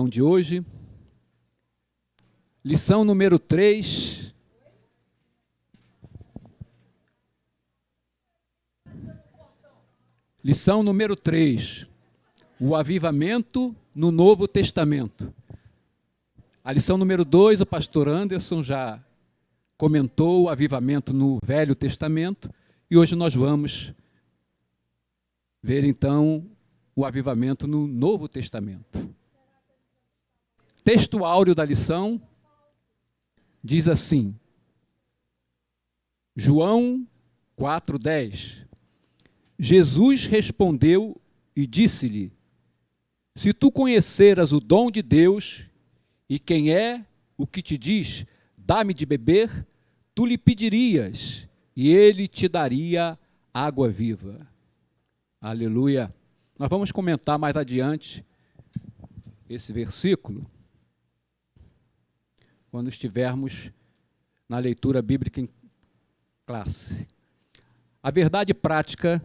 de hoje. Lição número 3. Lição número 3. O avivamento no Novo Testamento. A lição número 2, o pastor Anderson já comentou o avivamento no Velho Testamento, e hoje nós vamos ver então o avivamento no Novo Testamento. Texto áureo da lição diz assim: João 4:10. Jesus respondeu e disse-lhe: Se tu conheceras o dom de Deus e quem é o que te diz, dá-me de beber, tu lhe pedirias e ele te daria água viva. Aleluia. Nós vamos comentar mais adiante esse versículo quando estivermos na leitura bíblica em classe. A verdade prática: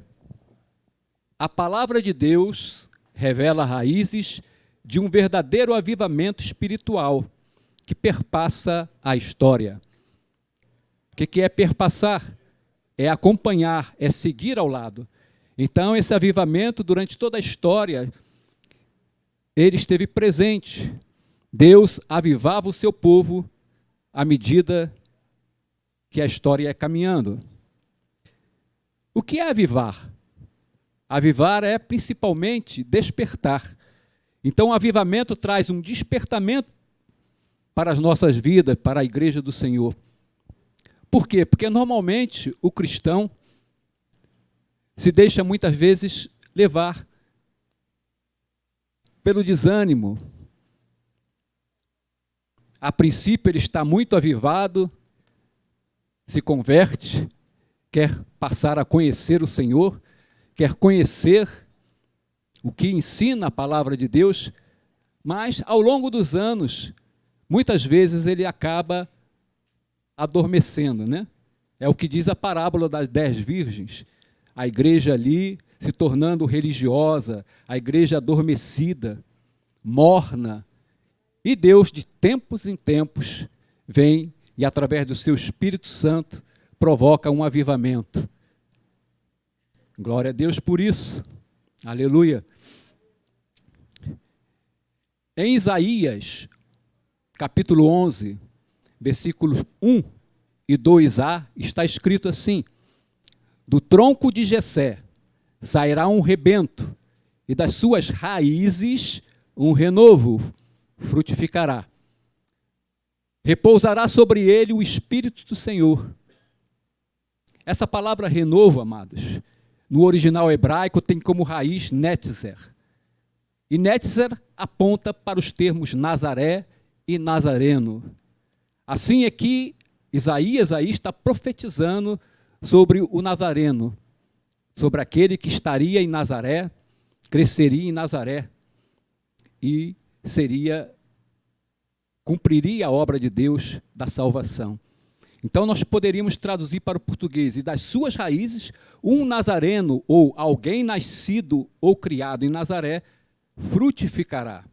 a palavra de Deus revela raízes de um verdadeiro avivamento espiritual que perpassa a história. O que é perpassar? É acompanhar, é seguir ao lado. Então, esse avivamento, durante toda a história, ele esteve presente. Deus avivava o seu povo à medida que a história ia caminhando. O que é avivar? Avivar é principalmente despertar. Então, o avivamento traz um despertamento para as nossas vidas, para a igreja do Senhor. Por quê? Porque normalmente o cristão se deixa muitas vezes levar pelo desânimo. A princípio ele está muito avivado, se converte, quer passar a conhecer o Senhor, quer conhecer o que ensina a palavra de Deus, mas ao longo dos anos, muitas vezes ele acaba adormecendo, né? É o que diz a parábola das 10 virgens. A igreja ali se tornando religiosa, a igreja adormecida, morna. E Deus, de tempos em tempos, vem e, através do seu Espírito Santo, provoca um avivamento. Glória a Deus por isso. Aleluia. Em Isaías, capítulo 11, versículos 1 e 2a, está escrito assim: Do tronco de Jessé sairá um rebento, e das suas raízes um renovo frutificará. Repousará sobre ele o Espírito do Senhor. Essa palavra renovo, amados, no original hebraico tem como raiz netzer. E netzer aponta para os termos Nazaré e Nazareno. Assim é que Isaías aí está profetizando sobre o Nazareno, sobre aquele que estaria em Nazaré, cresceria em Nazaré e cumpriria a obra de Deus da salvação. Então nós poderíamos traduzir para o português: e das suas raízes, um nazareno ou alguém nascido ou criado em Nazaré frutificará.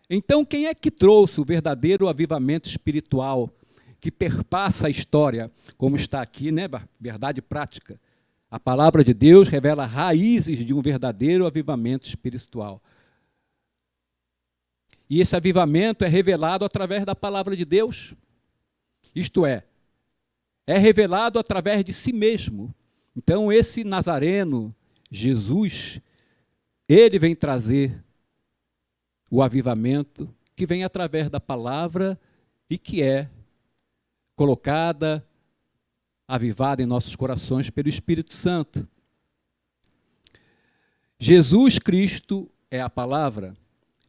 Então quem é que trouxe o verdadeiro avivamento espiritual que perpassa a história, como está aqui, né? Verdade prática. A palavra de Deus revela raízes de um verdadeiro avivamento espiritual. E esse avivamento é revelado através da palavra de Deus. Isto é revelado através de si mesmo. Então, esse Nazareno, Jesus, ele vem trazer o avivamento que vem através da palavra e que é colocada, avivada em nossos corações pelo Espírito Santo. Jesus Cristo é a palavra.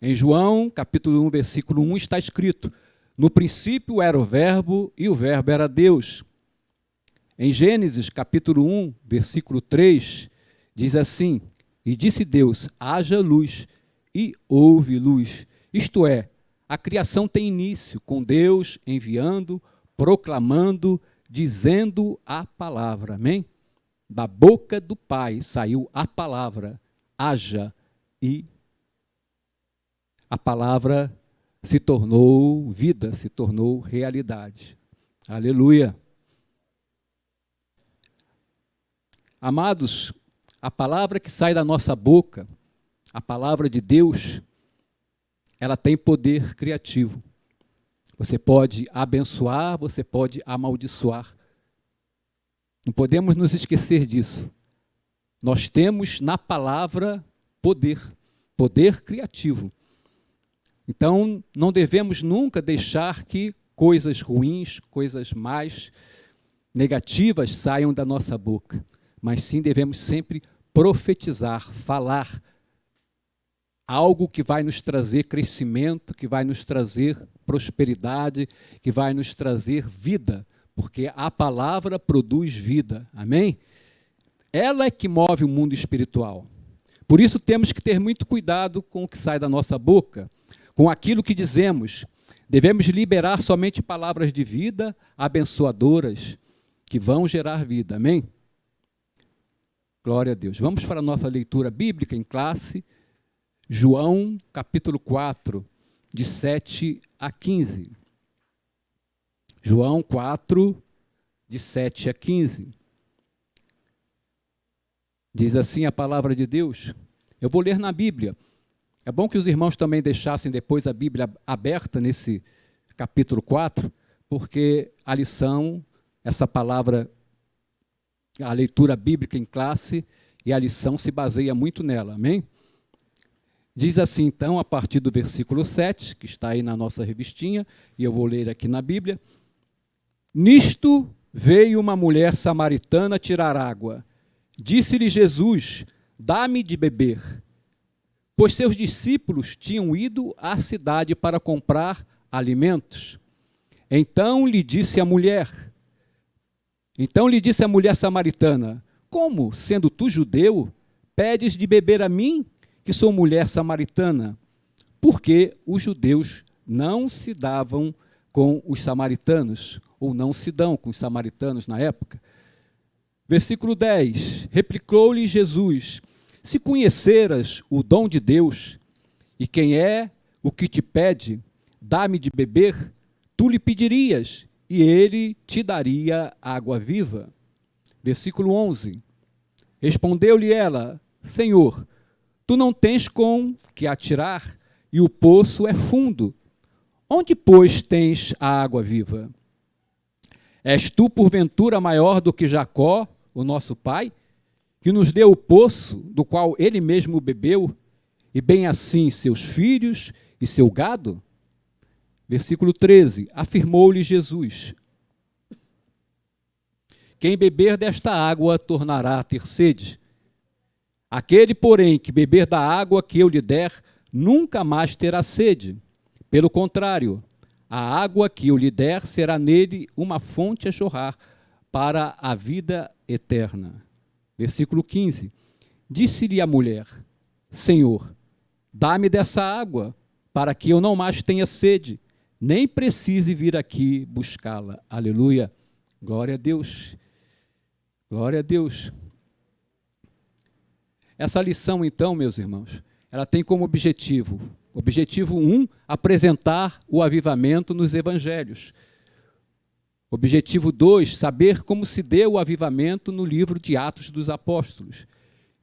Em João, capítulo 1, versículo 1, está escrito: No princípio era o Verbo, e o Verbo era Deus. Em Gênesis, capítulo 1, versículo 3, diz assim: E disse Deus, haja luz, e houve luz. Isto é, a criação tem início, com Deus enviando, proclamando, dizendo a palavra. Amém? Da boca do Pai saiu a palavra, haja, e a palavra se tornou vida, se tornou realidade. Aleluia. Amados, a palavra que sai da nossa boca, a palavra de Deus, ela tem poder criativo. Você pode abençoar, você pode amaldiçoar. Não podemos nos esquecer disso. Nós temos na palavra poder criativo. Então, não devemos nunca deixar que coisas ruins, coisas más, negativas saiam da nossa boca. Mas sim devemos sempre profetizar, falar algo que vai nos trazer crescimento, que vai nos trazer prosperidade, que vai nos trazer vida, porque a palavra produz vida, amém? Ela é que move o mundo espiritual. Por isso temos que ter muito cuidado com o que sai da nossa boca, com aquilo que dizemos. Devemos liberar somente palavras de vida, abençoadoras, que vão gerar vida, amém? Glória a Deus. Vamos para a nossa leitura bíblica em classe, João, capítulo 4, de 7 a 15. João 4, de 7 a 15. Diz assim a palavra de Deus. Eu vou ler na Bíblia. É bom que os irmãos também deixassem depois a Bíblia aberta nesse capítulo 4, porque a lição, essa palavra, a leitura bíblica em classe e a lição se baseia muito nela, amém? Diz assim, então, a partir do versículo 7, que está aí na nossa revistinha, e eu vou ler aqui na Bíblia. Nisto veio uma mulher samaritana tirar água. Disse-lhe Jesus, dá-me de beber. Pois seus discípulos tinham ido à cidade para comprar alimentos. Então lhe disse a mulher samaritana, como, sendo tu judeu, pedes de beber a mim, que sou mulher samaritana? Porque os judeus não se davam com os samaritanos, ou não se dão com os samaritanos na época. Versículo 10, replicou-lhe Jesus, se conheceras o dom de Deus, e quem é o que te pede, dá-me de beber, tu lhe pedirias, e ele te daria água viva. Versículo 11, respondeu-lhe ela, Senhor, tu não tens com que atirar, e o poço é fundo. Onde, pois, tens a água viva? És tu, porventura, maior do que Jacó, o nosso pai, que nos deu o poço, do qual ele mesmo bebeu, e bem assim seus filhos e seu gado? Versículo 13, afirmou-lhe Jesus, quem beber desta água tornará a ter sede. Aquele, porém, que beber da água que eu lhe der, nunca mais terá sede. Pelo contrário, a água que eu lhe der será nele uma fonte a jorrar para a vida eterna. Versículo 15. Disse-lhe a mulher, Senhor, dá-me dessa água, para que eu não mais tenha sede, nem precise vir aqui buscá-la. Aleluia. Glória a Deus. Glória a Deus. Essa lição, então, meus irmãos, ela tem como objetivo 1, apresentar o avivamento nos evangelhos. Objetivo 2, saber como se deu o avivamento no livro de Atos dos Apóstolos.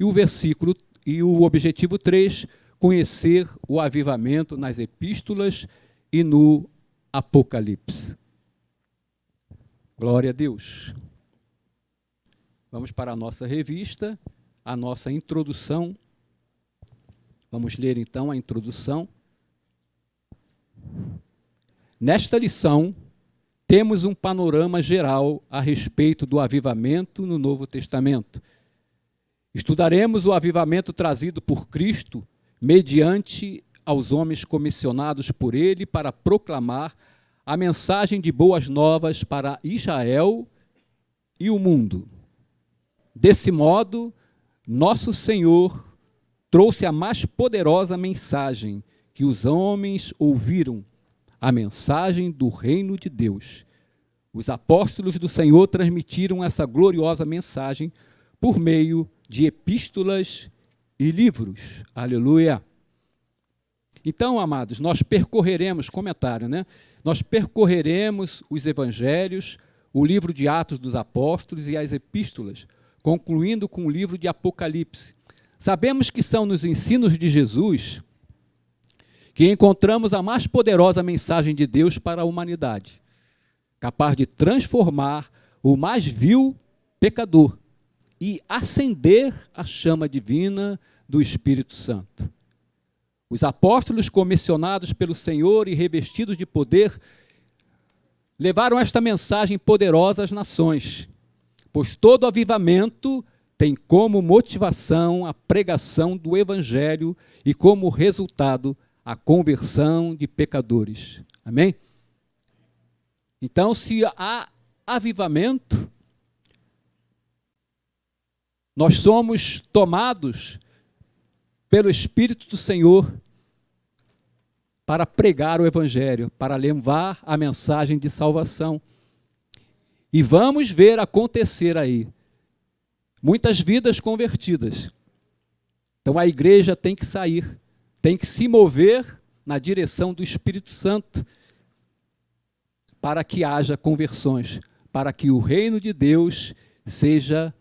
E o objetivo 3, conhecer o avivamento nas epístolas e no Apocalipse. Glória a Deus. Vamos para a nossa revista, a nossa introdução. Vamos ler então a introdução. Nesta lição, temos um panorama geral a respeito do avivamento no Novo Testamento. Estudaremos o avivamento trazido por Cristo, mediante aos homens comissionados por ele para proclamar a mensagem de boas novas para Israel e o mundo. Desse modo, nosso Senhor trouxe a mais poderosa mensagem que os homens ouviram, a mensagem do reino de Deus. Os apóstolos do Senhor transmitiram essa gloriosa mensagem por meio de epístolas e livros. Aleluia! Então, amados, nós percorreremos, comentário, né? Nós percorreremos os evangelhos, o livro de Atos dos Apóstolos e as epístolas, concluindo com o livro de Apocalipse. Sabemos que são nos ensinos de Jesus que encontramos a mais poderosa mensagem de Deus para a humanidade, capaz de transformar o mais vil pecador e acender a chama divina do Espírito Santo. Os apóstolos comissionados pelo Senhor e revestidos de poder levaram esta mensagem poderosa às nações, pois todo avivamento tem como motivação a pregação do Evangelho e como resultado a conversão de pecadores. Amém? Então, se há avivamento, nós somos tomados pelo Espírito do Senhor para pregar o Evangelho, para levar a mensagem de salvação. E vamos ver acontecer aí muitas vidas convertidas. Então a igreja tem que sair, tem que se mover na direção do Espírito Santo para que haja conversões, para que o reino de Deus seja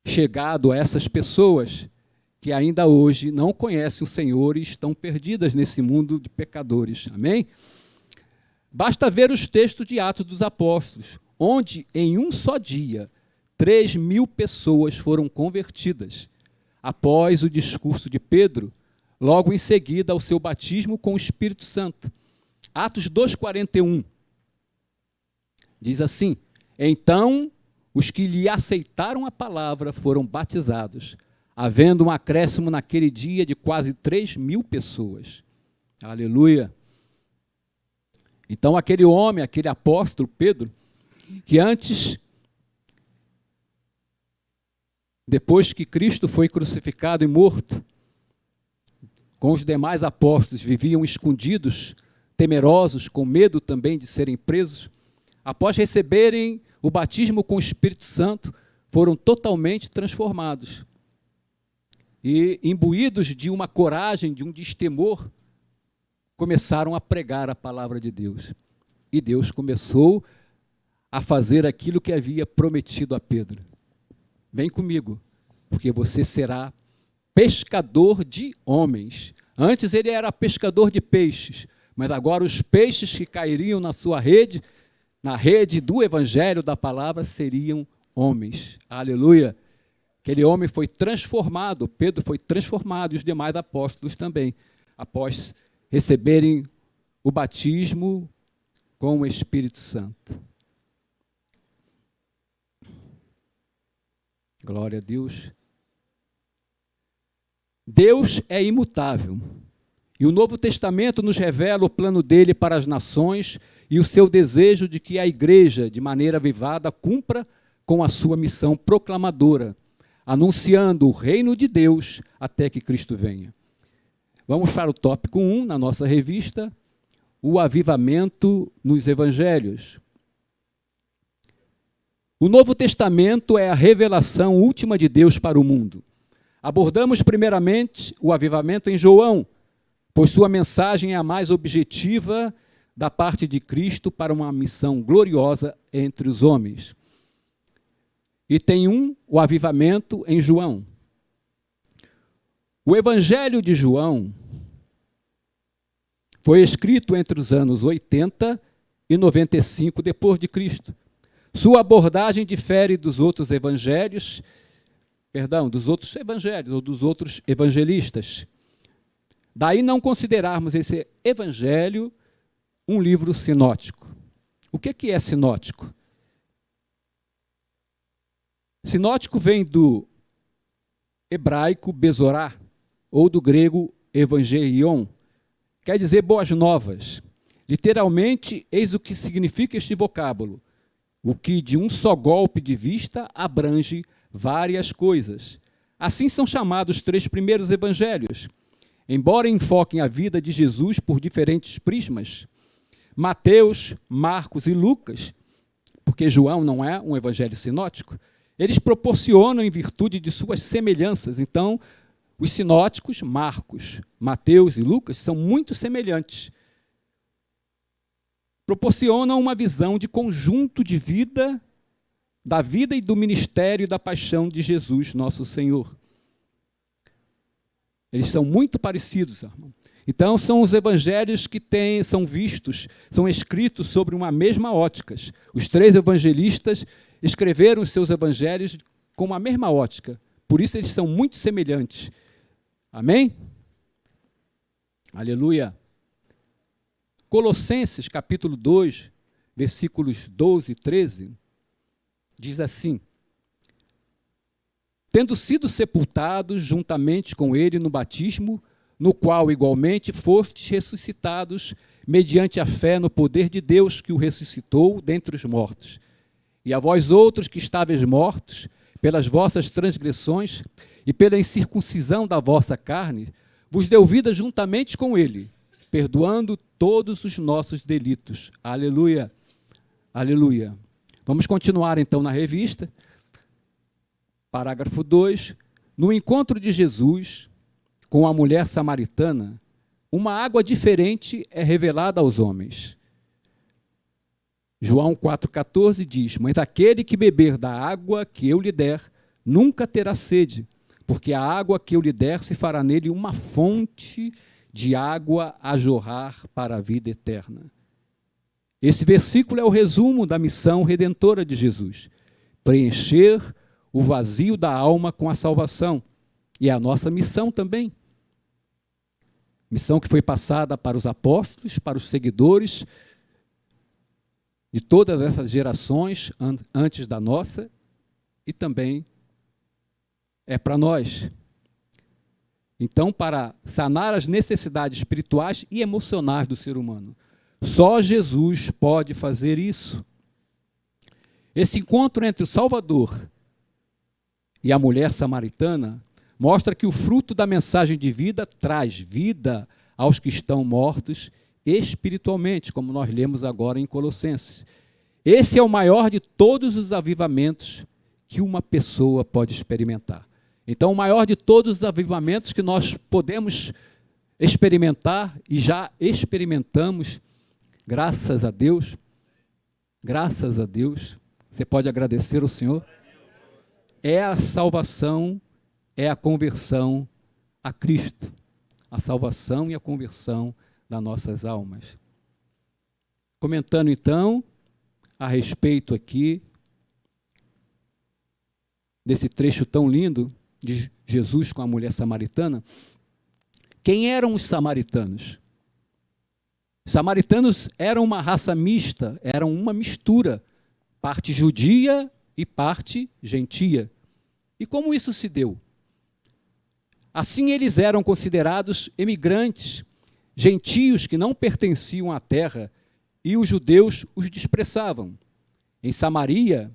chegado a essas pessoas que ainda hoje não conhecem o Senhor e estão perdidas nesse mundo de pecadores. Amém? Basta ver os textos de Atos dos Apóstolos, onde em um só dia 3.000 pessoas foram convertidas, após o discurso de Pedro, logo em seguida ao seu batismo com o Espírito Santo. Atos 2,41 diz assim: então os que lhe aceitaram a palavra foram batizados, havendo um acréscimo naquele dia de quase 3.000 pessoas. Aleluia! Então aquele homem, aquele apóstolo Pedro, que antes, depois que Cristo foi crucificado e morto, com os demais apóstolos viviam escondidos, temerosos, com medo também de serem presos, após receberem o batismo com o Espírito Santo, foram totalmente transformados. E, imbuídos de uma coragem, de um destemor, começaram a pregar a palavra de Deus. E Deus começou a fazer aquilo que havia prometido a Pedro. Vem comigo, porque você será pescador de homens. Antes ele era pescador de peixes, mas agora os peixes que cairiam na sua rede, na rede do evangelho da palavra, seriam homens. Aleluia! Aquele homem foi transformado, Pedro foi transformado, e os demais apóstolos também, após receberem o batismo com o Espírito Santo. Glória a Deus. Deus é imutável. E o Novo Testamento nos revela o plano dele para as nações e o seu desejo de que a igreja, de maneira avivada, cumpra com a sua missão proclamadora, anunciando o reino de Deus até que Cristo venha. Vamos para o tópico 1 na nossa revista, o avivamento nos evangelhos. O Novo Testamento é a revelação última de Deus para o mundo. Abordamos primeiramente o avivamento em João, pois sua mensagem é a mais objetiva da parte de Cristo para uma missão gloriosa entre os homens. E tem o avivamento em João. O Evangelho de João foi escrito entre os anos 80 e 95 depois de Cristo. Sua abordagem difere dos outros evangelhos, dos outros evangelhos ou dos outros evangelistas. Daí não considerarmos esse evangelho um livro sinótico. O que é sinótico? Sinótico vem do hebraico besorá, ou do grego evangelion, quer dizer boas novas. Literalmente, eis o que significa este vocábulo, o que de um só golpe de vista abrange várias coisas. Assim são chamados os 3 primeiros evangelhos. Embora enfoquem a vida de Jesus por diferentes prismas, Mateus, Marcos e Lucas, porque João não é um evangelho sinótico, eles proporcionam em virtude de suas semelhanças. Então, Os sinóticos, Marcos, Mateus e Lucas, são muito semelhantes. Proporcionam uma visão de conjunto de vida, da vida e do ministério e da paixão de Jesus, nosso Senhor. Eles são muito parecidos, irmão. Então, são os evangelhos que são vistos, são escritos sobre uma mesma ótica. Os 3 evangelistas escreveram os seus evangelhos com uma mesma ótica. Por isso, eles são muito semelhantes. Amém? Aleluia. Colossenses, capítulo 2, versículos 12 e 13, diz assim: tendo sido sepultados juntamente com ele no batismo, no qual igualmente fostes ressuscitados, mediante a fé no poder de Deus que o ressuscitou dentre os mortos. E a vós outros que estáveis mortos, pelas vossas transgressões e pela incircuncisão da vossa carne, vos deu vida juntamente com ele, perdoando todos os nossos delitos. Aleluia, aleluia. Vamos continuar então na revista. Parágrafo 2. No encontro de Jesus com a mulher samaritana, uma água diferente é revelada aos homens. João 4,14 diz: mas aquele que beber da água que eu lhe der, nunca terá sede, porque a água que eu lhe der se fará nele uma fonte de água a jorrar para a vida eterna. Esse versículo é o resumo da missão redentora de Jesus: preencher o vazio da alma com a salvação. E é a nossa missão também. Missão que foi passada para os apóstolos, para os seguidores de todas essas gerações antes da nossa, e também é para nós. Então, para sanar as necessidades espirituais e emocionais do ser humano, só Jesus pode fazer isso. Esse encontro entre o Salvador e a mulher samaritana mostra que o fruto da mensagem de vida traz vida aos que estão mortos espiritualmente, como nós lemos agora em Colossenses. Esse é o maior de todos os avivamentos que uma pessoa pode experimentar. Então, o maior de todos os avivamentos que nós podemos experimentar e já experimentamos, graças a Deus, você pode agradecer ao Senhor, é a salvação, é a conversão a Cristo, a salvação e a conversão das nossas almas. Comentando então a respeito aqui desse trecho tão lindo de Jesus com a mulher samaritana, quem eram os samaritanos? Samaritanos eram uma raça mista, eram uma mistura, parte judia e parte gentia. E como isso se deu? Assim eles eram considerados emigrantes, gentios que não pertenciam à terra, e os judeus os desprezavam. Em Samaria,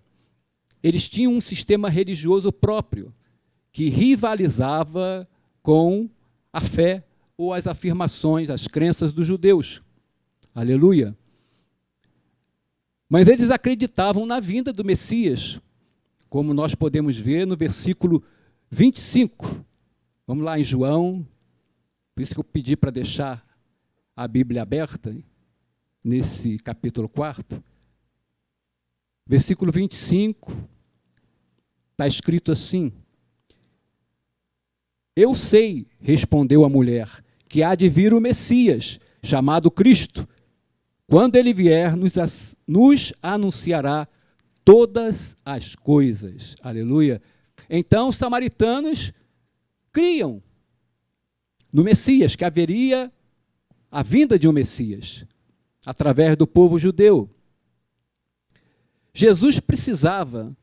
eles tinham um sistema religioso próprio, que rivalizava com a fé ou as afirmações, as crenças dos judeus. Aleluia! Mas eles acreditavam na vinda do Messias, como nós podemos ver no versículo 25. Vamos lá em João, por isso que eu pedi para deixar a Bíblia aberta, nesse capítulo 4. Versículo 25, está escrito assim: eu sei, respondeu a mulher, que há de vir o Messias, chamado Cristo. Quando ele vier, nos anunciará todas as coisas. Aleluia. Então, os samaritanos criam no Messias, que haveria a vinda de um Messias, através do povo judeu. Jesus precisava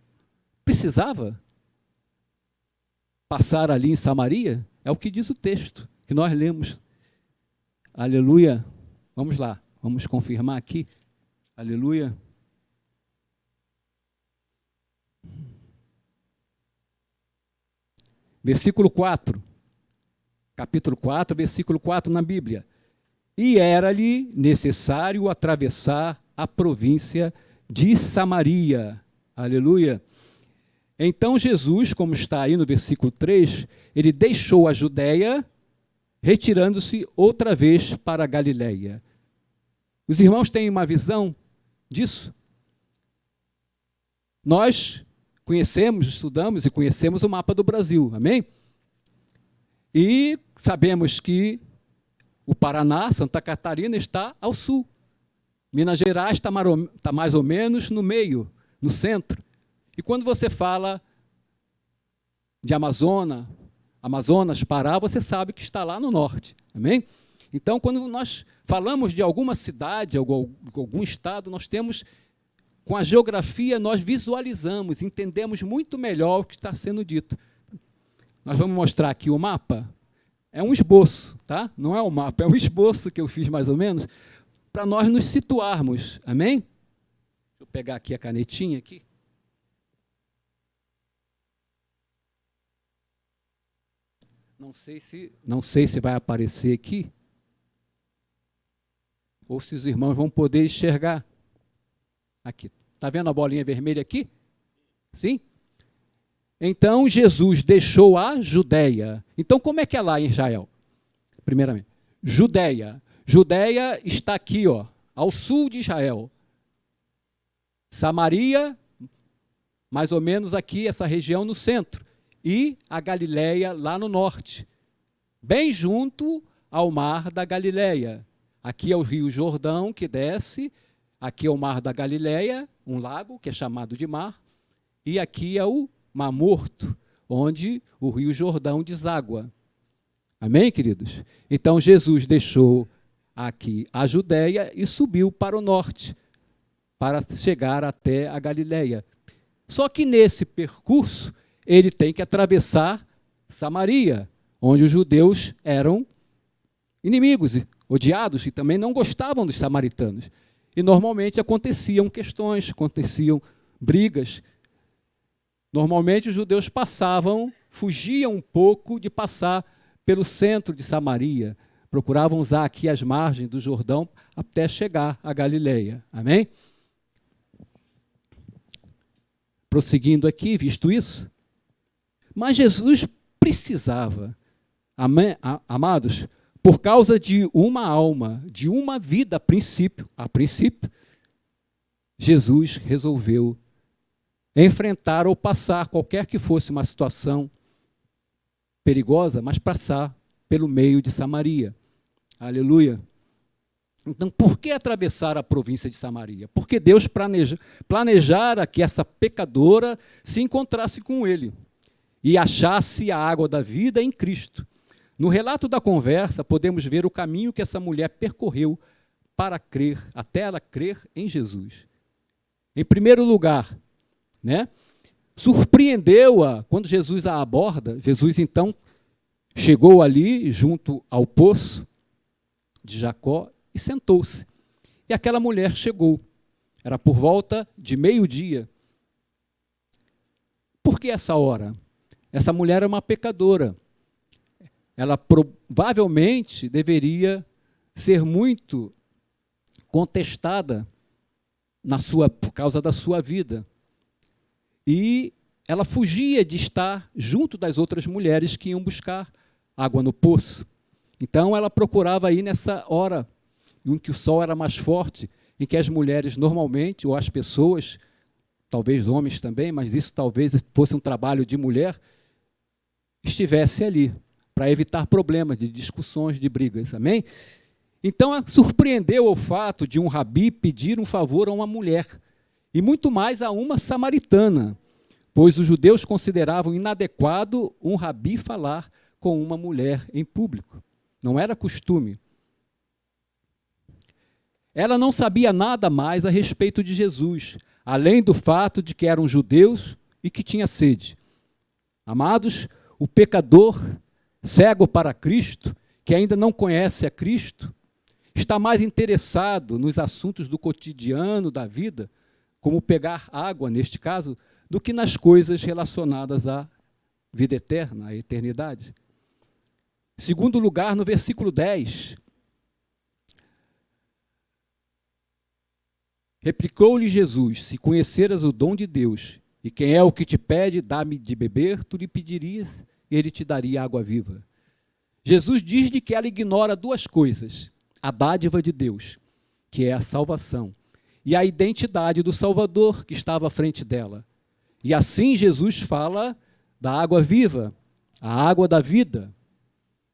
passar ali em Samaria? É o que diz o texto, que nós lemos. Aleluia. Vamos lá, vamos confirmar aqui. Aleluia. Versículo 4, capítulo 4, versículo 4 na Bíblia. E era-lhe necessário atravessar a província de Samaria. Aleluia. Então Jesus, como está aí no versículo 3, ele deixou a Judéia, retirando-se outra vez para a Galiléia. Os irmãos têm uma visão disso? Nós conhecemos, estudamos e conhecemos o mapa do Brasil, amém? E sabemos que o Paraná, Santa Catarina, está ao sul. Minas Gerais está mais ou menos no meio, no centro. E quando você fala de Amazonas, Pará, você sabe que está lá no norte, amém? Então, quando nós falamos de alguma cidade, algum estado, nós temos, com a geografia, nós visualizamos, entendemos muito melhor o que está sendo dito. Nós vamos mostrar aqui o mapa. É um esboço, tá? Não é um mapa, é um esboço que eu fiz mais ou menos, para nós nos situarmos, amém? Deixa eu pegar aqui a canetinha aqui. Não sei se vai aparecer aqui, ou se os irmãos vão poder enxergar. Aqui. Está vendo a bolinha vermelha aqui? Sim? Então, Jesus deixou a Judéia. Então, como é que é lá em Israel? Primeiramente, Judéia. Judéia está aqui, ó, ao sul de Israel. Samaria, mais ou menos aqui, essa região no centro. E a Galiléia lá no norte, bem junto ao mar da Galiléia. Aqui é o Rio Jordão que desce, aqui é o mar da Galiléia, um lago que é chamado de mar, e aqui é o Mar Morto, onde o Rio Jordão deságua. Amém, queridos? Então Jesus deixou aqui a Judéia e subiu para o norte, para chegar até a Galiléia. Só que nesse percurso, ele tem que atravessar Samaria, onde os judeus eram inimigos, odiados, e também não gostavam dos samaritanos. E normalmente aconteciam questões, aconteciam brigas. Normalmente os judeus fugiam um pouco de passar pelo centro de Samaria, procuravam usar aqui as margens do Jordão até chegar à Galiléia. Amém? Prosseguindo aqui, visto isso, mas Jesus precisava, amados, por causa de uma alma, de uma vida a princípio, Jesus resolveu enfrentar ou passar qualquer que fosse uma situação perigosa, mas passar pelo meio de Samaria. Aleluia. Então, por que atravessar a província de Samaria? Porque Deus planejara que essa pecadora se encontrasse com ele e achasse a água da vida em Cristo. No relato da conversa, podemos ver o caminho que essa mulher percorreu para crer, até ela crer em Jesus. Em primeiro lugar, surpreendeu-a quando Jesus a aborda. Jesus, então, chegou ali junto ao poço de Jacó e sentou-se. E aquela mulher chegou. Era por volta de meio-dia. Por que essa hora? Essa mulher é uma pecadora. Ela provavelmente deveria ser muito contestada por causa da sua vida. E ela fugia de estar junto das outras mulheres que iam buscar água no poço. Então ela procurava ir nessa hora em que o sol era mais forte, em que as mulheres normalmente, ou as pessoas, talvez homens também, mas isso talvez fosse um trabalho de mulher, estivesse ali, para evitar problemas de discussões, de brigas, amém? Então, surpreendeu o fato de um rabi pedir um favor a uma mulher, e muito mais a uma samaritana, pois os judeus consideravam inadequado um rabi falar com uma mulher em público. Não era costume. Ela não sabia nada mais a respeito de Jesus, além do fato de que eram judeus e que tinha sede. Amados, o pecador cego para Cristo, que ainda não conhece a Cristo, está mais interessado nos assuntos do cotidiano, da vida, como pegar água, neste caso, do que nas coisas relacionadas à vida eterna, à eternidade. Segundo lugar, no versículo 10, replicou-lhe Jesus: se conheceras o dom de Deus E quem é o que te pede, dá-me de beber, tu lhe pedirias, e ele te daria água viva. Jesus diz-lhe que ela ignora duas coisas: a dádiva de Deus, que é a salvação, e a identidade do Salvador que estava à frente dela. E assim Jesus fala da água viva, a água da vida.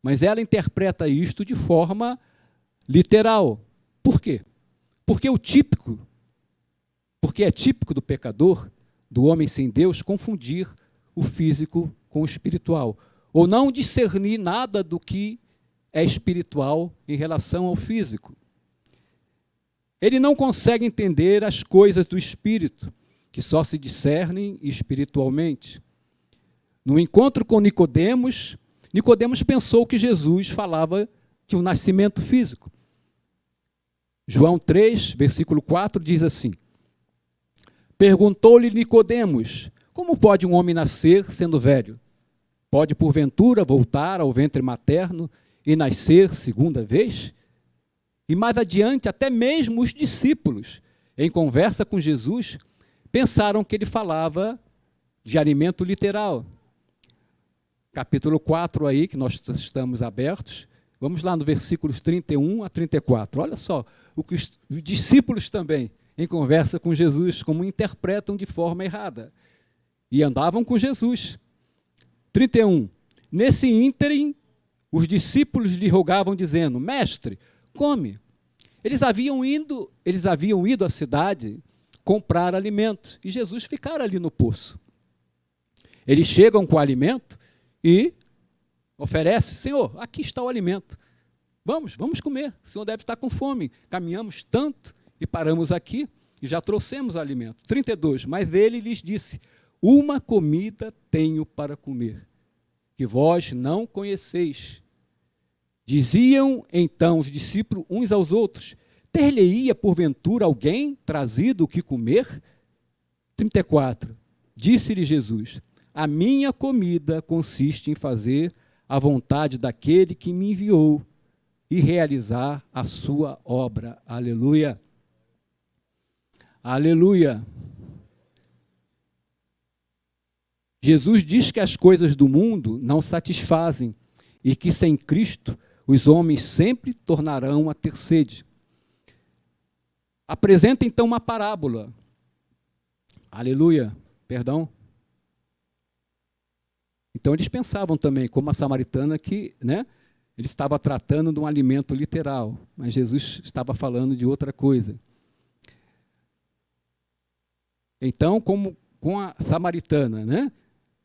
Mas ela interpreta isto de forma literal. Por quê? Porque é típico do pecador, do homem sem Deus, confundir o físico com o espiritual, ou não discernir nada do que é espiritual em relação ao físico. Ele não consegue entender as coisas do espírito, que só se discernem espiritualmente. No encontro com Nicodemos, Nicodemos pensou que Jesus falava de um nascimento físico. João 3, versículo 4, diz assim: perguntou-lhe Nicodemos: como pode um homem nascer sendo velho? Pode, porventura, voltar ao ventre materno e nascer segunda vez? E mais adiante, até mesmo os discípulos, em conversa com Jesus, pensaram que ele falava de alimento literal. Capítulo 4 aí, que nós estamos abertos, vamos lá no versículos 31 a 34. Olha só o que os discípulos também, em conversa com Jesus, como interpretam de forma errada. E andavam com Jesus. 31. Nesse ínterim, os discípulos lhe rogavam, dizendo: mestre, come. Eles haviam ido à cidade comprar alimento, e Jesus ficara ali no poço. Eles chegam com o alimento e oferecem: Senhor, aqui está o alimento. Vamos comer. O Senhor deve estar com fome. Caminhamos tanto e paramos aqui e já trouxemos alimento. 32. Mas ele lhes disse: uma comida tenho para comer, que vós não conheceis. Diziam então os discípulos uns aos outros: ter-lhe-ia porventura alguém trazido o que comer? 34. Disse-lhe Jesus: a minha comida consiste em fazer a vontade daquele que me enviou e realizar a sua obra. Aleluia. Aleluia. Jesus diz que as coisas do mundo não satisfazem e que sem Cristo os homens sempre tornarão a ter sede. Apresenta então uma parábola. Aleluia. Perdão. Então eles pensavam também, como a samaritana, que ele estava tratando de um alimento literal, mas Jesus estava falando de outra coisa. Então, como com a samaritana,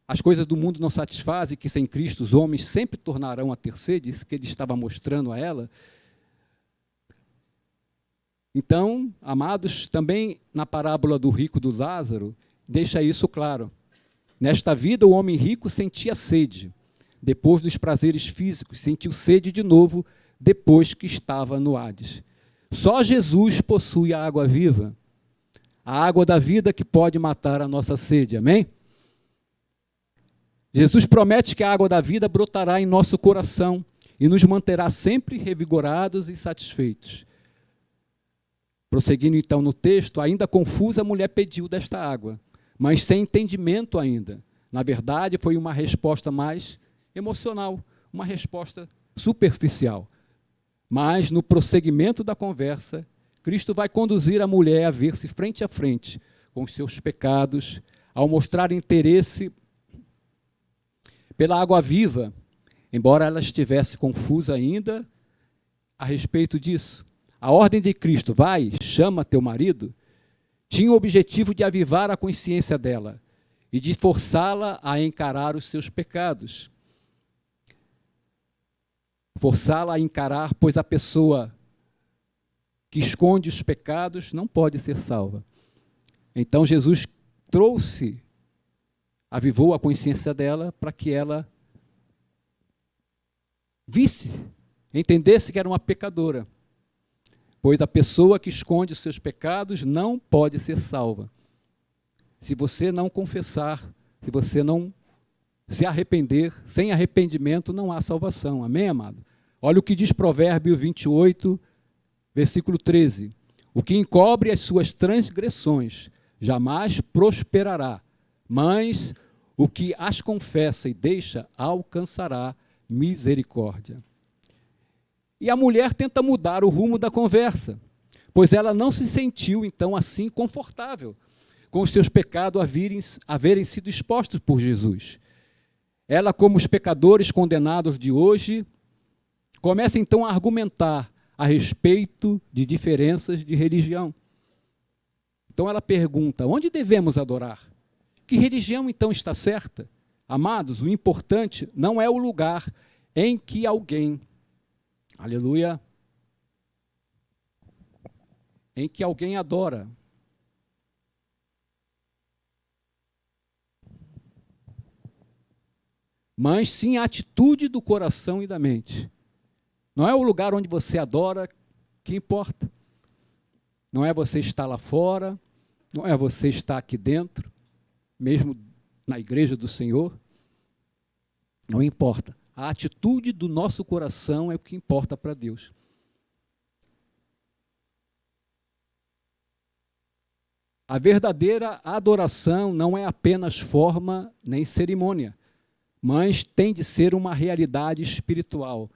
as coisas do mundo não satisfazem, que sem Cristo os homens sempre tornarão a ter sede, isso que ele estava mostrando a ela. Então, amados, também na parábola do rico do Lázaro, deixa isso claro. Nesta vida, o homem rico sentia sede. Depois dos prazeres físicos, sentiu sede de novo, depois que estava no Hades. Só Jesus possui a água viva, a água da vida que pode matar a nossa sede. Amém? Jesus promete que a água da vida brotará em nosso coração e nos manterá sempre revigorados e satisfeitos. Prosseguindo então no texto, ainda confusa, a mulher pediu desta água, mas sem entendimento ainda. Na verdade, foi uma resposta mais emocional, uma resposta superficial. Mas, no prosseguimento da conversa, Cristo vai conduzir a mulher a ver-se frente a frente com os seus pecados, ao mostrar interesse pela água viva, embora ela estivesse confusa ainda a respeito disso. A ordem de Cristo, vai, chama teu marido, tinha o objetivo de avivar a consciência dela e de forçá-la a encarar os seus pecados. Forçá-la a encarar, pois a pessoa que esconde os pecados não pode ser salva. Então Jesus avivou a consciência dela para que ela visse, entendesse que era uma pecadora. Pois a pessoa que esconde os seus pecados não pode ser salva. Se você não confessar, se você não se arrepender, sem arrependimento não há salvação. Amém, amado? Olha o que diz Provérbio 28, versículo 13. O que encobre as suas transgressões jamais prosperará, mas o que as confessa e deixa alcançará misericórdia. E a mulher tenta mudar o rumo da conversa, pois ela não se sentiu, então, assim confortável com os seus pecados haverem sido expostos por Jesus. Ela, como os pecadores condenados de hoje, começa então a argumentar a respeito de diferenças de religião. Então ela pergunta: onde devemos adorar? Que religião então está certa? Amados, o importante não é o lugar em que alguém, aleluia, em que alguém adora. Mas sim a atitude do coração e da mente. Não é o lugar onde você adora que importa. Não é você estar lá fora, não é você estar aqui dentro, mesmo na igreja do Senhor. Não importa. A atitude do nosso coração é o que importa para Deus. A verdadeira adoração não é apenas forma nem cerimônia, mas tem de ser uma realidade espiritual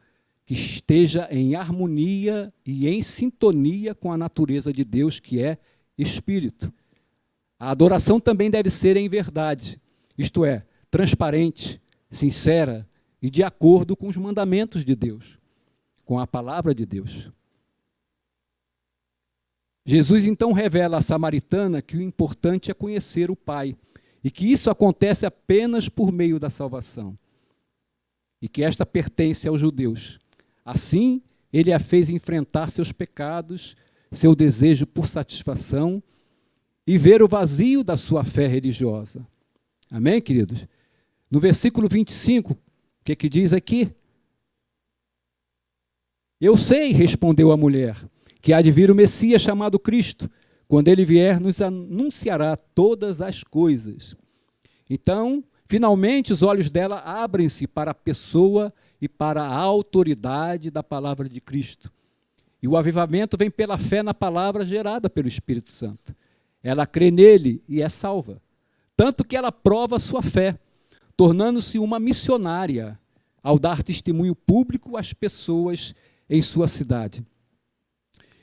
que esteja em harmonia e em sintonia com a natureza de Deus, que é Espírito. A adoração também deve ser em verdade, isto é, transparente, sincera e de acordo com os mandamentos de Deus, com a palavra de Deus. Jesus então revela à samaritana que o importante é conhecer o Pai e que isso acontece apenas por meio da salvação e que esta pertence aos judeus. Assim, ele a fez enfrentar seus pecados, seu desejo por satisfação e ver o vazio da sua fé religiosa. Amém, queridos? No versículo 25, o que diz aqui? Eu sei, respondeu a mulher, que há de vir o Messias chamado Cristo. Quando ele vier, nos anunciará todas as coisas. Então, finalmente, os olhos dela abrem-se para a pessoa e para a autoridade da palavra de Cristo. E o avivamento vem pela fé na palavra gerada pelo Espírito Santo. Ela crê nele e é salva. Tanto que ela prova a sua fé, tornando-se uma missionária ao dar testemunho público às pessoas em sua cidade.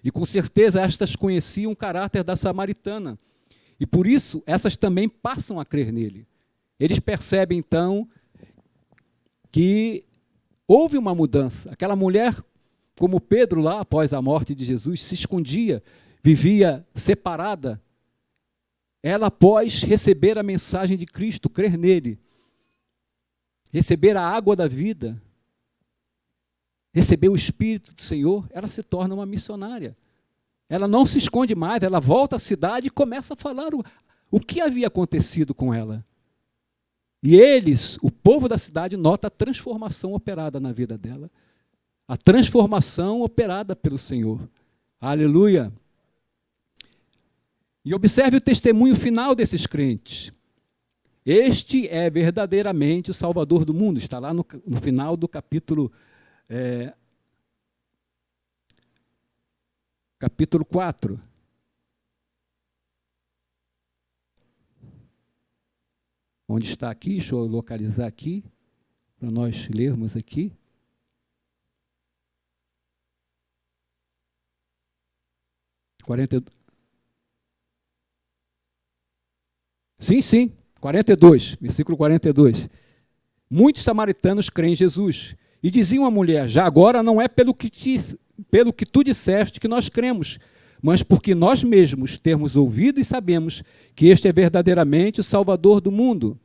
E com certeza estas conheciam o caráter da samaritana. E por isso, essas também passam a crer nele. Eles percebem, então, que houve uma mudança. Aquela mulher, como Pedro lá, após a morte de Jesus, se escondia, vivia separada. Ela, após receber a mensagem de Cristo, crer nele, receber a água da vida, receber o Espírito do Senhor, ela se torna uma missionária. Ela não se esconde mais, ela volta à cidade e começa a falar o que havia acontecido com ela. E eles, o povo da cidade, nota a transformação operada na vida dela. A transformação operada pelo Senhor. Aleluia! E observe o testemunho final desses crentes. Este é verdadeiramente o Salvador do mundo. Está lá no final do capítulo 4. Onde está aqui? Deixa eu localizar aqui, para nós lermos aqui. Sim, 42, versículo 42. Muitos samaritanos creem em Jesus e diziam à mulher: já agora não é pelo que tu disseste que nós cremos, mas porque nós mesmos temos ouvido e sabemos que este é verdadeiramente o Salvador do mundo.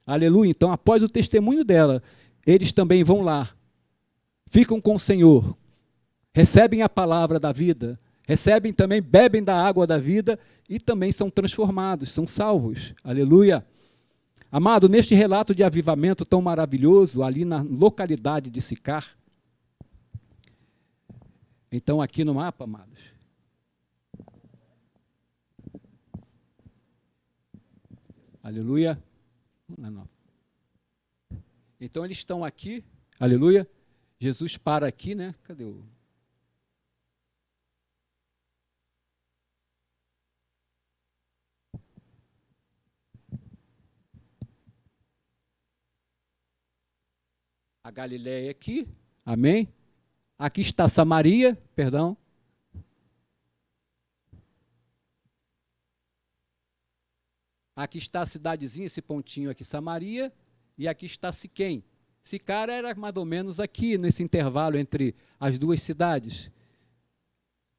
Aleluia. Então, após o testemunho dela, eles também vão lá, ficam com o Senhor, recebem a palavra da vida, recebem também, bebem da água da vida e também são transformados, são salvos. Aleluia. Amado, neste relato de avivamento tão maravilhoso, ali na localidade de Sicar, então aqui no mapa, amados, aleluia. Não. Então eles estão aqui, aleluia. Jesus para aqui, né? Cadê o... a Galileia aqui, amém? Aqui está Samaria, perdão. Aqui está a cidadezinha, esse pontinho aqui, Samaria, e aqui está Siquém. Sicar era mais ou menos aqui, nesse intervalo entre as duas cidades.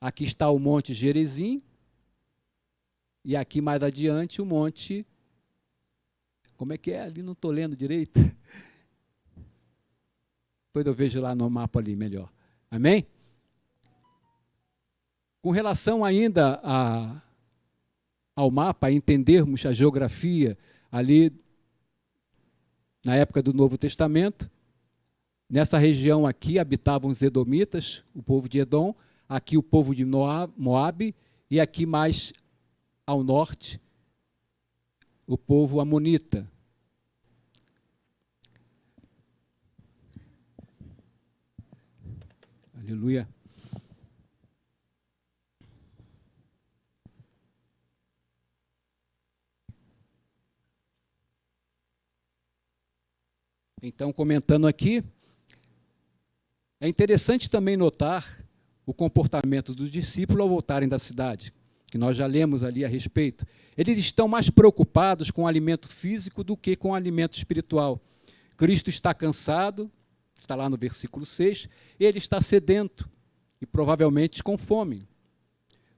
Aqui está o Monte Gerizim, e aqui mais adiante o Monte... Como é que é? Ali não estou lendo direito. Depois eu vejo lá no mapa ali melhor. Amém? Com relação ainda ao mapa, a entendermos a geografia ali na época do Novo Testamento, nessa região aqui habitavam os edomitas, o povo de Edom, aqui o povo de Moabe, e aqui mais ao norte, o povo amonita. Aleluia. Então, comentando aqui, é interessante também notar o comportamento dos discípulos ao voltarem da cidade, que nós já lemos ali a respeito. Eles estão mais preocupados com o alimento físico do que com o alimento espiritual. Cristo está cansado, está lá no versículo 6, ele está sedento e provavelmente com fome.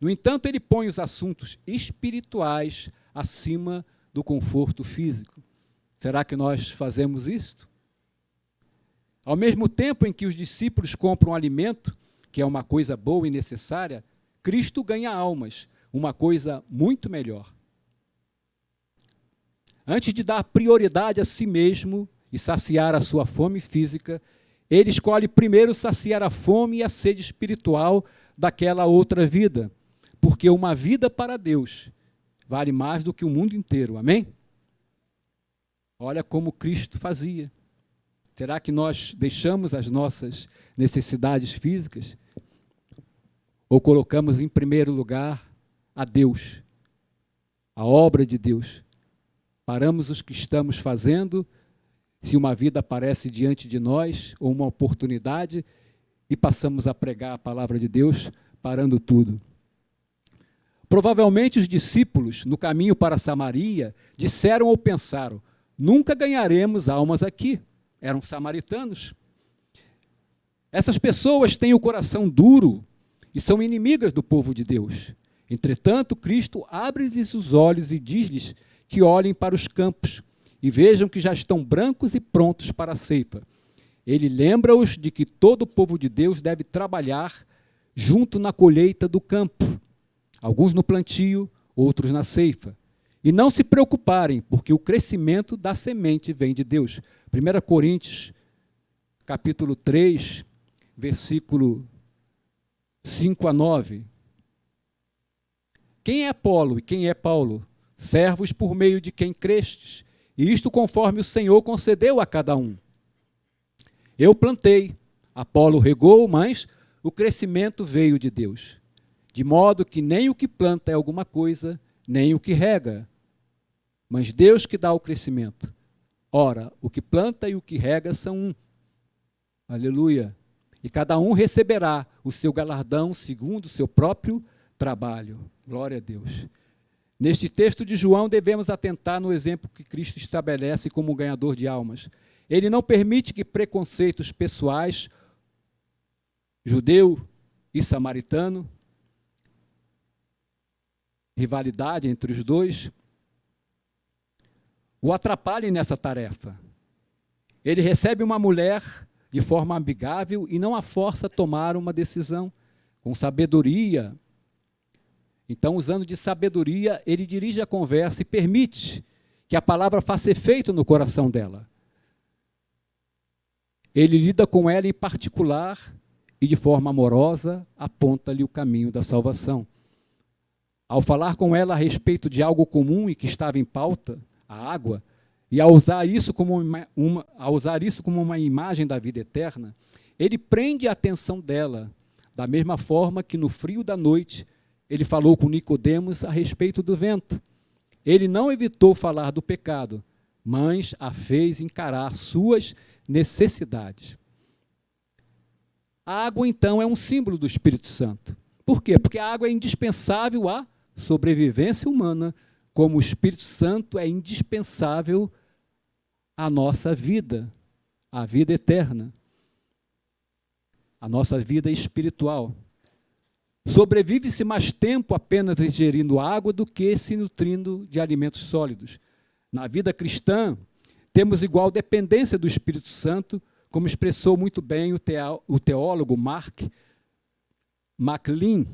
No entanto, ele põe os assuntos espirituais acima do conforto físico. Será que nós fazemos isto? Ao mesmo tempo em que os discípulos compram alimento, que é uma coisa boa e necessária, Cristo ganha almas, uma coisa muito melhor. Antes de dar prioridade a si mesmo e saciar a sua fome física, ele escolhe primeiro saciar a fome e a sede espiritual daquela outra vida, porque uma vida para Deus vale mais do que o mundo inteiro, amém? Olha como Cristo fazia. Será que nós deixamos as nossas necessidades físicas? Ou colocamos em primeiro lugar a Deus, a obra de Deus? Paramos os que estamos fazendo, se uma vida aparece diante de nós, ou uma oportunidade, e passamos a pregar a palavra de Deus, parando tudo. Provavelmente os discípulos, no caminho para Samaria, disseram ou pensaram: nunca ganharemos almas aqui. Eram samaritanos. Essas pessoas têm o coração duro e são inimigas do povo de Deus. Entretanto, Cristo abre-lhes os olhos e diz-lhes que olhem para os campos e vejam que já estão brancos e prontos para a ceifa. Ele lembra-os de que todo o povo de Deus deve trabalhar junto na colheita do campo, alguns no plantio, outros na ceifa. E não se preocuparem, porque o crescimento da semente vem de Deus. 1 Coríntios, capítulo 3, versículo 5 a 9. Quem é Apolo e quem é Paulo? Servos por meio de quem crestes, e isto conforme o Senhor concedeu a cada um. Eu plantei, Apolo regou, mas o crescimento veio de Deus. De modo que nem o que planta é alguma coisa, nem o que rega, mas Deus que dá o crescimento. Ora, o que planta e o que rega são um. Aleluia. E cada um receberá o seu galardão segundo o seu próprio trabalho. Glória a Deus. Neste texto de João, devemos atentar no exemplo que Cristo estabelece como ganhador de almas. Ele não permite que preconceitos pessoais, judeu e samaritano, rivalidade entre os dois, o atrapalhem nessa tarefa. Ele recebe uma mulher de forma amigável e não a força a tomar uma decisão, com sabedoria. Então, usando de sabedoria, ele dirige a conversa e permite que a palavra faça efeito no coração dela. Ele lida com ela em particular e, de forma amorosa, aponta-lhe o caminho da salvação. Ao falar com ela a respeito de algo comum e que estava em pauta, a água, e ao usar isso como uma imagem da vida eterna, ele prende a atenção dela, da mesma forma que no frio da noite ele falou com Nicodemos a respeito do vento. Ele não evitou falar do pecado, mas a fez encarar suas necessidades. A água, então, é um símbolo do Espírito Santo. Por quê? Porque a água é indispensável à sobrevivência humana, como o Espírito Santo é indispensável à nossa vida, à vida eterna, à nossa vida espiritual. Sobrevive-se mais tempo apenas ingerindo água do que se nutrindo de alimentos sólidos. Na vida cristã, temos igual dependência do Espírito Santo, como expressou muito bem o teólogo Mark McLean,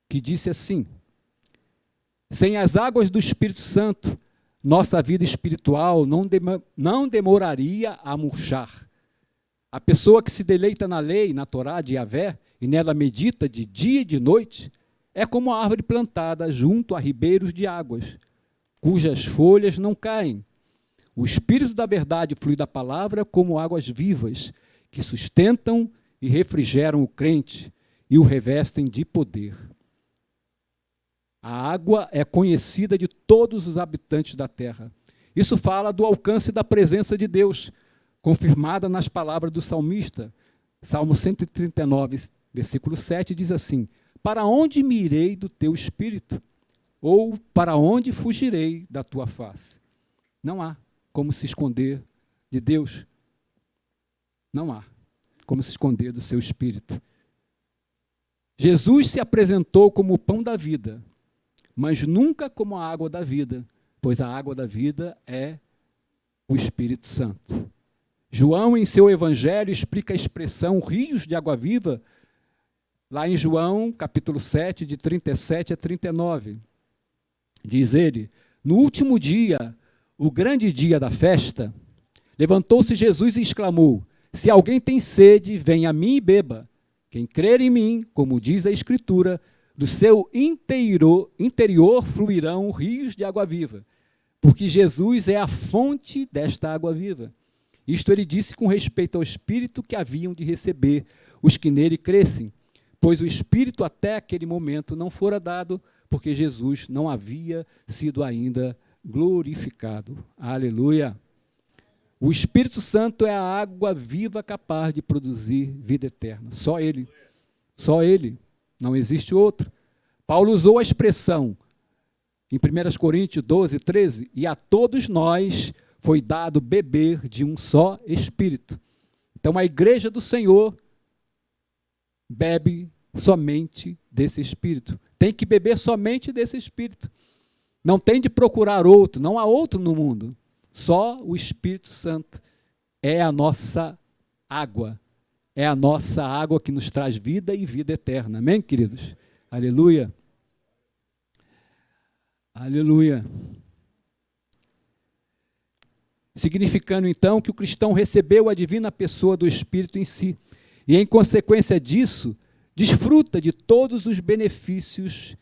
que disse assim: sem as águas do Espírito Santo, nossa vida espiritual não demoraria a murchar. A pessoa que se deleita na lei, na Torá de Yahvé, e nela medita de dia e de noite, é como a árvore plantada junto a ribeiros de águas, cujas folhas não caem. O Espírito da verdade flui da palavra como águas vivas, que sustentam e refrigeram o crente e o revestem de poder. A água é conhecida de todos os habitantes da terra. Isso fala do alcance da presença de Deus, confirmada nas palavras do salmista. Salmo 139, versículo 7, diz assim: para onde me irei do teu espírito? Ou para onde fugirei da tua face? Não há como se esconder de Deus. Não há como se esconder do seu espírito. Jesus se apresentou como o pão da vida, mas nunca como a água da vida, pois a água da vida é o Espírito Santo. João, em seu evangelho, explica a expressão rios de água viva, lá em João, capítulo 7, de 37 a 39. Diz ele: no último dia, o grande dia da festa, levantou-se Jesus e exclamou: se alguém tem sede, venha a mim e beba. Quem crer em mim, como diz a Escritura, do seu interior fluirão rios de água viva, porque Jesus é a fonte desta água viva. Isto ele disse com respeito ao Espírito que haviam de receber os que nele crescem, pois o Espírito até aquele momento não fora dado, porque Jesus não havia sido ainda glorificado. Aleluia! O Espírito Santo é a água viva capaz de produzir vida eterna. Só Ele. Só Ele. Não existe outro. Paulo usou a expressão em 1 Coríntios 12, 13, e a todos nós foi dado beber de um só Espírito. Então a igreja do Senhor bebe somente desse Espírito. Tem que beber somente desse Espírito. Não tem de procurar outro, não há outro no mundo. Só o Espírito Santo é a nossa água. É a nossa água que nos traz vida e vida eterna. Amém, queridos? Aleluia. Aleluia. Significando, então, que o cristão recebeu a divina pessoa do Espírito em si. E, em consequência disso, desfruta de todos os benefícios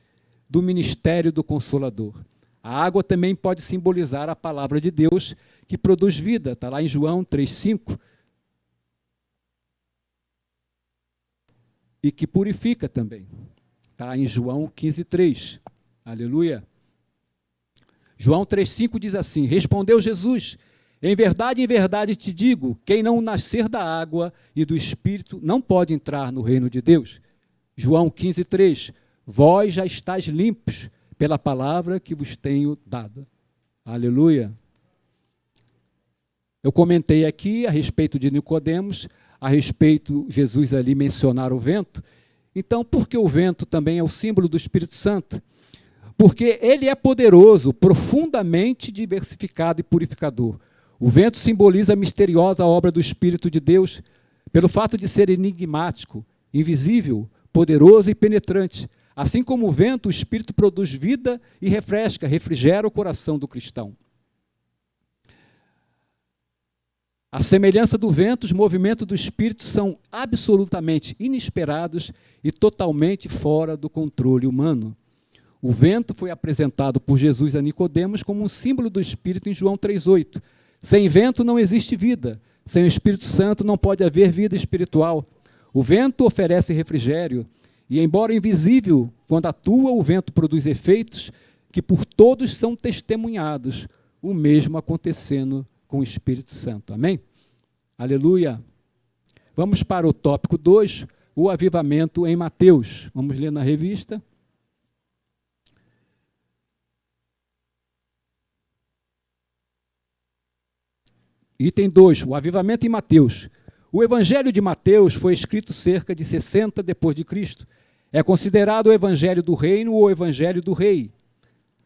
do ministério do Consolador. A água também pode simbolizar a palavra de Deus, que produz vida. Está lá em João 3,5. E que purifica também. Está em João 15,3. Aleluia. João 3,5 diz assim: respondeu Jesus: em verdade te digo, quem não nascer da água e do Espírito não pode entrar no reino de Deus. João 15,3. Vós já estáis limpos pela palavra que vos tenho dado. Aleluia. Eu comentei aqui a respeito de Nicodemos, a respeito Jesus ali mencionar o vento. Então, por que o vento também é o símbolo do Espírito Santo? Porque ele é poderoso, profundamente diversificado e purificador. O vento simboliza a misteriosa obra do Espírito de Deus, pelo fato de ser enigmático, invisível, poderoso e penetrante. Assim como o vento, o Espírito produz vida e refrigera o coração do cristão. À semelhança do vento, os movimentos do Espírito são absolutamente inesperados e totalmente fora do controle humano. O vento foi apresentado por Jesus a Nicodemos como um símbolo do Espírito em João 3,8. Sem vento não existe vida. Sem o Espírito Santo não pode haver vida espiritual. O vento oferece refrigério. E, embora invisível, quando atua, o vento produz efeitos que por todos são testemunhados, o mesmo acontecendo com o Espírito Santo. Amém? Aleluia. Vamos para o tópico 2, o avivamento em Mateus. Vamos ler na revista. Item 2, o avivamento em Mateus. O Evangelho de Mateus foi escrito cerca de 60 depois de Cristo. É considerado o Evangelho do Reino ou o Evangelho do Rei.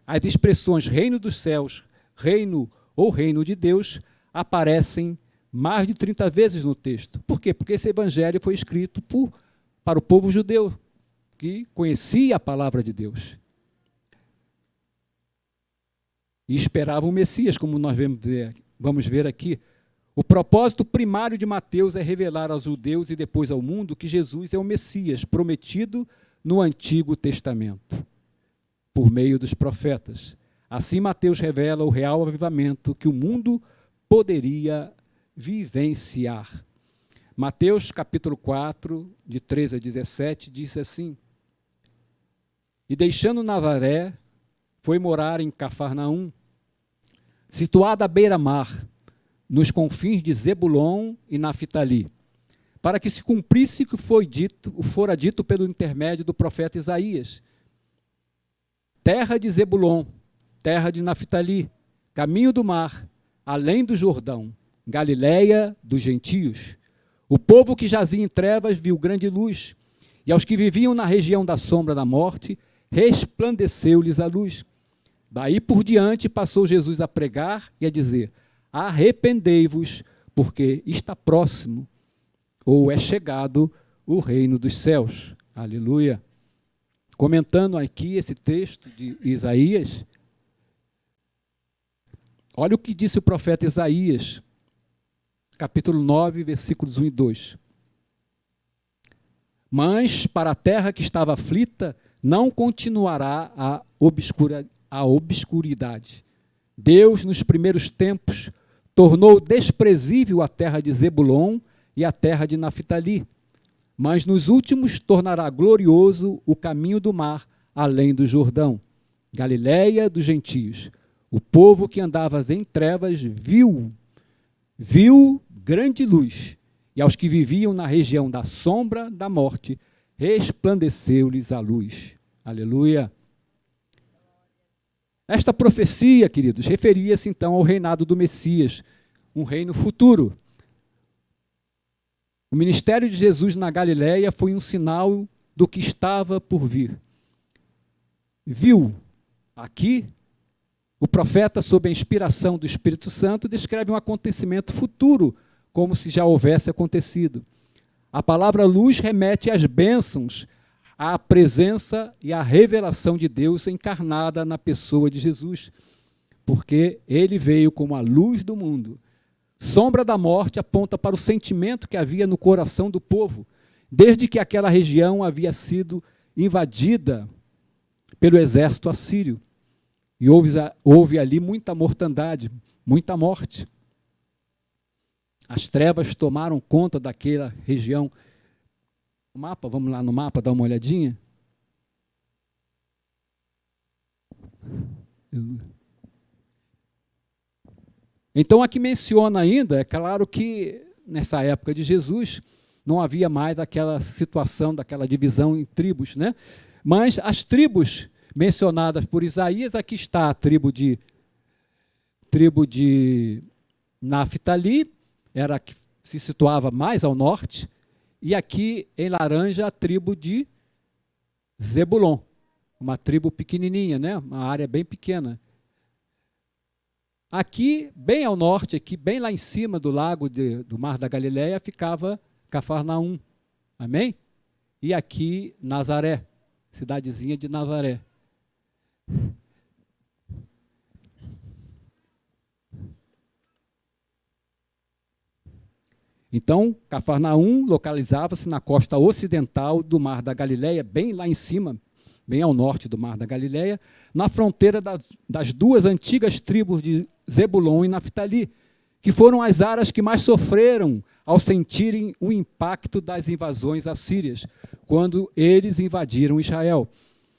As expressões reino dos céus, reino ou reino de Deus aparecem mais de 30 vezes no texto. Por quê? Porque esse Evangelho foi escrito para o povo judeu, que conhecia a palavra de Deus. E esperava o Messias, como nós vamos ver aqui. O propósito primário de Mateus é revelar aos judeus e depois ao mundo que Jesus é o Messias prometido no Antigo Testamento, por meio dos profetas. Assim, Mateus revela o real avivamento que o mundo poderia vivenciar. Mateus, capítulo 4, de 13 a 17, diz assim: E deixando Nazaré, foi morar em Cafarnaum, situada à beira-mar, nos confins de Zebulon e Naftali, para que se cumprisse o que fora dito pelo intermédio do profeta Isaías. Terra de Zebulon, terra de Naftali, caminho do mar, além do Jordão, Galiléia dos gentios. O povo que jazia em trevas viu grande luz, e aos que viviam na região da sombra da morte, resplandeceu-lhes a luz. Daí por diante passou Jesus a pregar e a dizer: arrependei-vos, porque está próximo, ou é chegado, o reino dos céus. Aleluia. Comentando aqui esse texto de Isaías, olha o que disse o profeta Isaías, capítulo 9, versículos 1 e 2. Mas para a terra que estava aflita, não continuará a obscuridade. Deus, nos primeiros tempos, tornou desprezível a terra de Zebulon e a terra de Naftali, mas nos últimos tornará glorioso o caminho do mar, além do Jordão, Galiléia dos gentios. O povo que andava em trevas viu grande luz, e aos que viviam na região da sombra da morte, resplandeceu-lhes a luz. Aleluia. Esta profecia, queridos, referia-se então ao reinado do Messias, um reino futuro. O ministério de Jesus na Galiléia foi um sinal do que estava por vir. Viu aqui, o profeta, sob a inspiração do Espírito Santo, descreve um acontecimento futuro, como se já houvesse acontecido. A palavra luz remete às bênçãos, à presença e à revelação de Deus encarnada na pessoa de Jesus, porque ele veio como a luz do mundo. Sombra da morte aponta para o sentimento que havia no coração do povo, desde que aquela região havia sido invadida pelo exército assírio. E houve ali muita mortandade, muita morte. As trevas tomaram conta daquela região. O mapa, vamos lá no mapa dar uma olhadinha. Então aqui menciona ainda, é claro que nessa época de Jesus não havia mais aquela situação, daquela divisão em tribos, né? Mas as tribos mencionadas por Isaías, aqui está a tribo de Naftali, era a que se situava mais ao norte, e aqui em laranja a tribo de Zebulon, uma tribo pequenininha, né? Uma área bem pequena. Aqui, bem ao norte, aqui, bem lá em cima do lago do Mar da Galileia, ficava Cafarnaum. Amém? E aqui Nazaré, cidadezinha de Nazaré. Então, Cafarnaum localizava-se na costa ocidental do Mar da Galileia, bem lá em cima, bem ao norte do Mar da Galileia, na fronteira das duas antigas tribos de Zebulon e Naftali, que foram as áreas que mais sofreram ao sentirem o impacto das invasões assírias, quando eles invadiram Israel.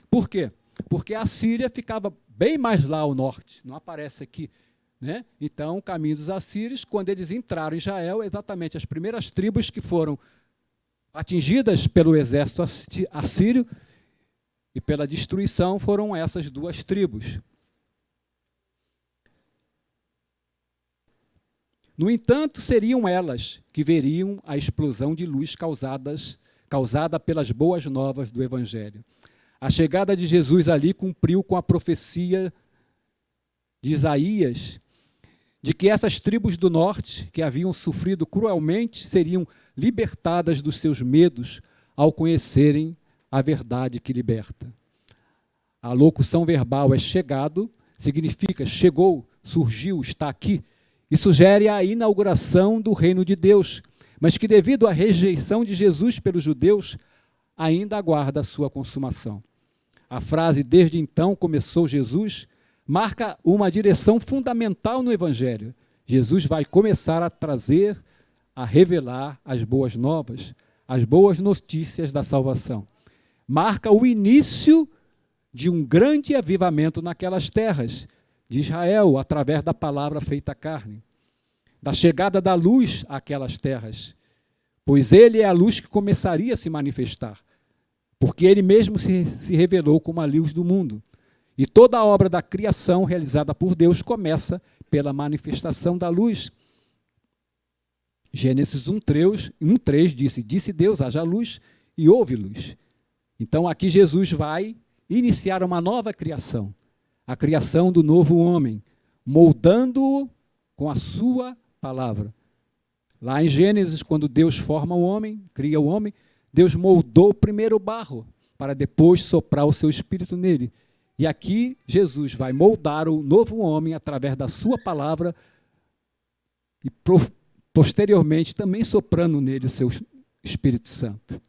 Por quê? Porque a Síria ficava bem mais lá ao norte, não aparece aqui, né? Então, o caminho dos assírios, quando eles entraram em Israel, exatamente as primeiras tribos que foram atingidas pelo exército assírio e pela destruição foram essas duas tribos. No entanto, seriam elas que veriam a explosão de luz causada pelas boas novas do Evangelho. A chegada de Jesus ali cumpriu com a profecia de Isaías, de que essas tribos do norte, que haviam sofrido cruelmente, seriam libertadas dos seus medos ao conhecerem a verdade que liberta. A locução verbal é chegado, significa chegou, surgiu, está aqui, e sugere a inauguração do reino de Deus, mas que devido à rejeição de Jesus pelos judeus, ainda aguarda a sua consumação. A frase "desde então começou Jesus" marca uma direção fundamental no Evangelho. Jesus vai começar a trazer, a revelar as boas novas, as boas notícias da salvação. Marca o início de um grande avivamento naquelas terras de Israel, através da palavra feita carne, da chegada da luz àquelas terras, pois ele é a luz que começaria a se manifestar, porque ele mesmo se revelou como a luz do mundo. E toda a obra da criação realizada por Deus começa pela manifestação da luz. Gênesis 1:3 disse Deus, haja luz, e houve luz. Então aqui Jesus vai iniciar uma nova criação, a criação do novo homem, moldando-o com a sua palavra. Lá em Gênesis, quando Deus forma o homem, cria o homem, Deus moldou primeiro o barro, para depois soprar o seu espírito nele. E aqui Jesus vai moldar o novo homem através da sua palavra e posteriormente também soprando nele o seu Espírito Santo,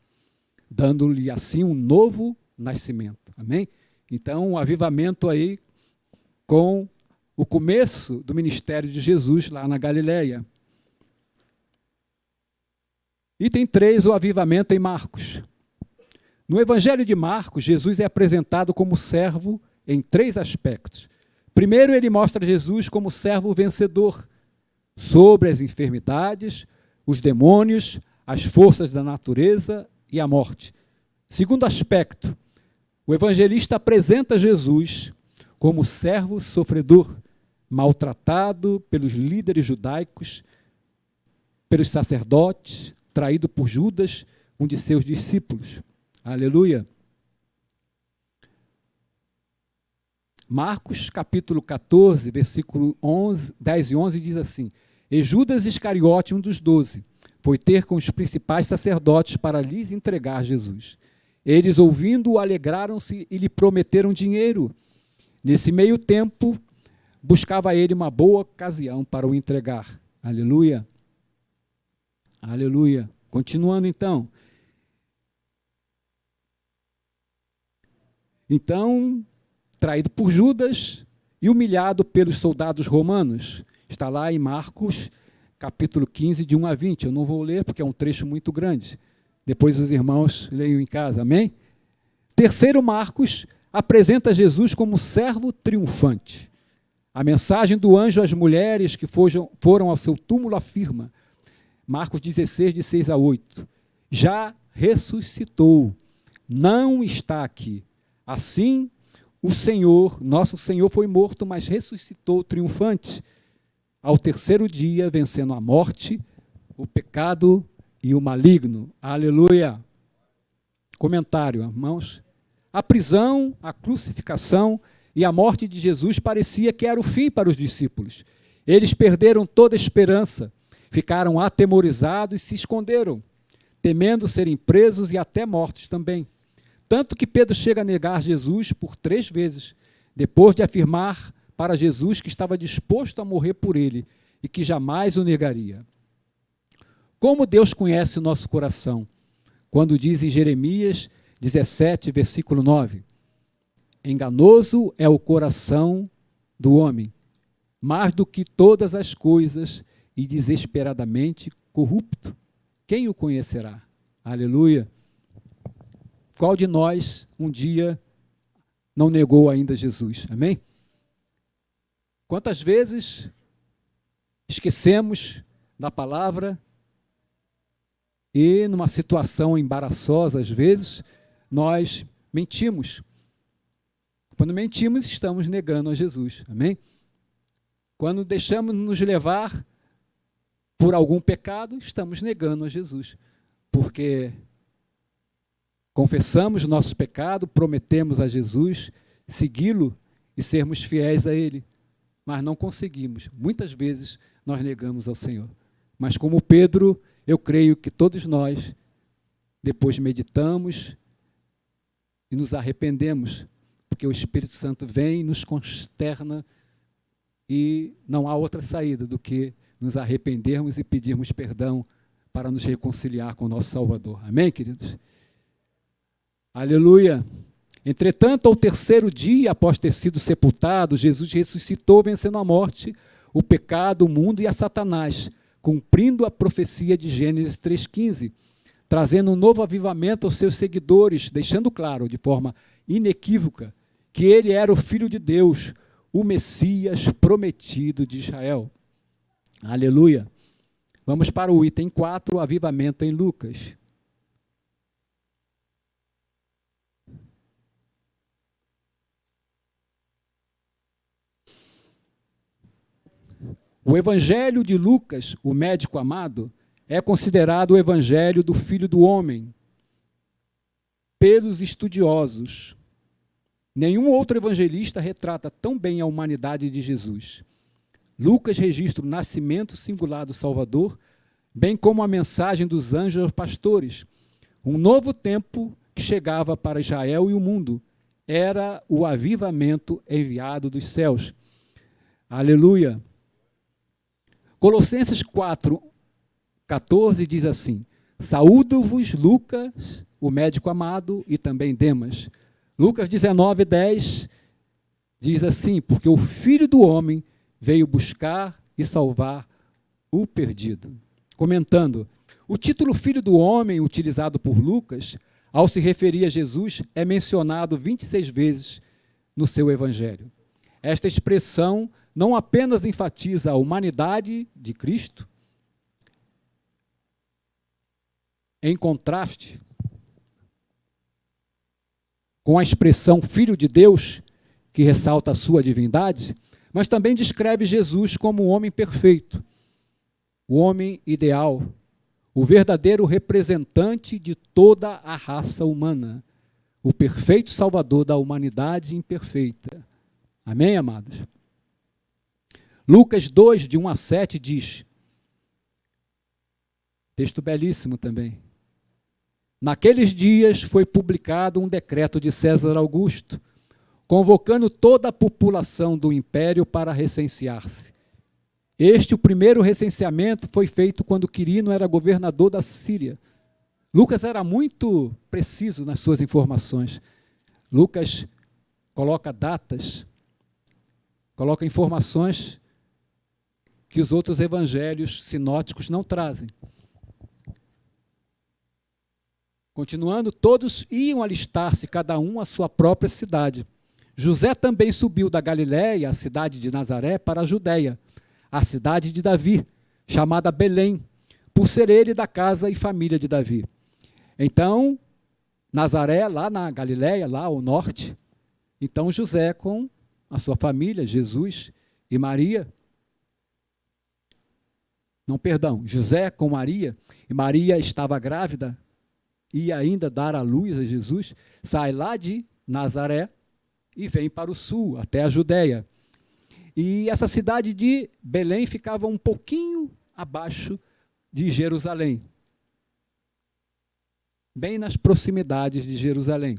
dando-lhe assim um novo nascimento. Amém? Então, um avivamento aí com o começo do ministério de Jesus lá na Galileia. Item 3, o avivamento em Marcos. No Evangelho de Marcos, Jesus é apresentado como servo em 3 aspectos. Primeiro, ele mostra Jesus como servo vencedor sobre as enfermidades, os demônios, as forças da natureza e a morte. Segundo aspecto, o evangelista apresenta Jesus como servo sofredor, maltratado pelos líderes judaicos, pelos sacerdotes, traído por Judas, um de seus discípulos. Aleluia. Marcos, capítulo 14, versículo 10 e 11, diz assim: E Judas Iscariote, um dos 12, foi ter com os principais sacerdotes para lhes entregar Jesus. Eles, ouvindo-o, alegraram-se e lhe prometeram dinheiro. Nesse meio tempo, buscava ele uma boa ocasião para o entregar. Aleluia. Aleluia. Continuando então. Então, traído por Judas e humilhado pelos soldados romanos. Está lá em Marcos, capítulo 15, de 1 a 20. Eu não vou ler porque é um trecho muito grande. Depois os irmãos leiam em casa, amém? Terceiro, Marcos apresenta Jesus como servo triunfante. A mensagem do anjo às mulheres que foram ao seu túmulo afirma, Marcos 16, de 6 a 8, já ressuscitou, não está aqui. Assim, o Senhor, nosso Senhor, foi morto, mas ressuscitou triunfante, ao terceiro dia, vencendo a morte, o pecado e o maligno. Aleluia. Comentário, irmãos. A prisão, a crucificação e a morte de Jesus parecia que era o fim para os discípulos. Eles perderam toda a esperança, ficaram atemorizados e se esconderam, temendo serem presos e até mortos também. Tanto que Pedro chega a negar Jesus por 3 vezes, depois de afirmar para Jesus que estava disposto a morrer por ele e que jamais o negaria. Como Deus conhece o nosso coração, quando diz em Jeremias 17, versículo 9, enganoso é o coração do homem, mais do que todas as coisas, e desesperadamente corrupto. Quem o conhecerá? Aleluia. Qual de nós um dia não negou ainda Jesus? Amém? Quantas vezes esquecemos da palavra e, numa situação embaraçosa, às vezes, nós mentimos. Quando mentimos, estamos negando a Jesus. Amém? Quando deixamos nos levar por algum pecado, estamos negando a Jesus. Porque confessamos o nosso pecado, prometemos a Jesus segui-lo e sermos fiéis a Ele, mas não conseguimos. Muitas vezes nós negamos ao Senhor. Mas como Pedro, eu creio que todos nós, depois meditamos e nos arrependemos, porque o Espírito Santo vem e nos consterna e não há outra saída do que nos arrependermos e pedirmos perdão para nos reconciliar com o nosso Salvador. Amém, queridos? Aleluia! Entretanto, ao terceiro dia, após ter sido sepultado, Jesus ressuscitou, vencendo a morte, o pecado, o mundo e a Satanás, cumprindo a profecia de Gênesis 3,15, trazendo um novo avivamento aos seus seguidores, deixando claro, de forma inequívoca, que ele era o Filho de Deus, o Messias prometido de Israel. Aleluia! Vamos para o item 4, o avivamento em Lucas. O Evangelho de Lucas, o médico amado, é considerado o Evangelho do Filho do Homem pelos estudiosos. Nenhum outro evangelista retrata tão bem a humanidade de Jesus. Lucas registra o nascimento singular do Salvador, bem como a mensagem dos anjos aos pastores. Um novo tempo que chegava para Israel e o mundo. Era o avivamento enviado dos céus. Aleluia! Colossenses 4:14 diz assim: saúdo-vos, Lucas, o médico amado, e também Demas. Lucas 19:10 diz assim: porque o Filho do Homem veio buscar e salvar o perdido. Comentando, o título Filho do Homem, utilizado por Lucas, ao se referir a Jesus, é mencionado 26 vezes no seu Evangelho. Esta expressão não apenas enfatiza a humanidade de Cristo, em contraste com a expressão Filho de Deus, que ressalta a sua divindade, mas também descreve Jesus como um homem perfeito, o homem ideal, o verdadeiro representante de toda a raça humana, o perfeito salvador da humanidade imperfeita. Amém, amados? Lucas 2, de 1 a 7 diz, texto belíssimo também, naqueles dias foi publicado um decreto de César Augusto, convocando toda a população do império para recensear-se. O primeiro recenseamento foi feito quando Quirino era governador da Síria. Lucas era muito preciso nas suas informações. Lucas coloca datas, coloca informações que os outros evangelhos sinóticos não trazem. Continuando, todos iam alistar-se, cada um à sua própria cidade. José também subiu da Galiléia, a cidade de Nazaré, para a Judéia, a cidade de Davi, chamada Belém, por ser ele da casa e família de Davi. Então, Nazaré, lá na Galiléia, lá ao norte, então José com a sua família, Jesus e Maria, José com Maria, e Maria estava grávida, ia ainda dar à luz a Jesus, sai lá de Nazaré e vem para o sul, até a Judéia. E essa cidade de Belém ficava um pouquinho abaixo de Jerusalém, bem nas proximidades de Jerusalém.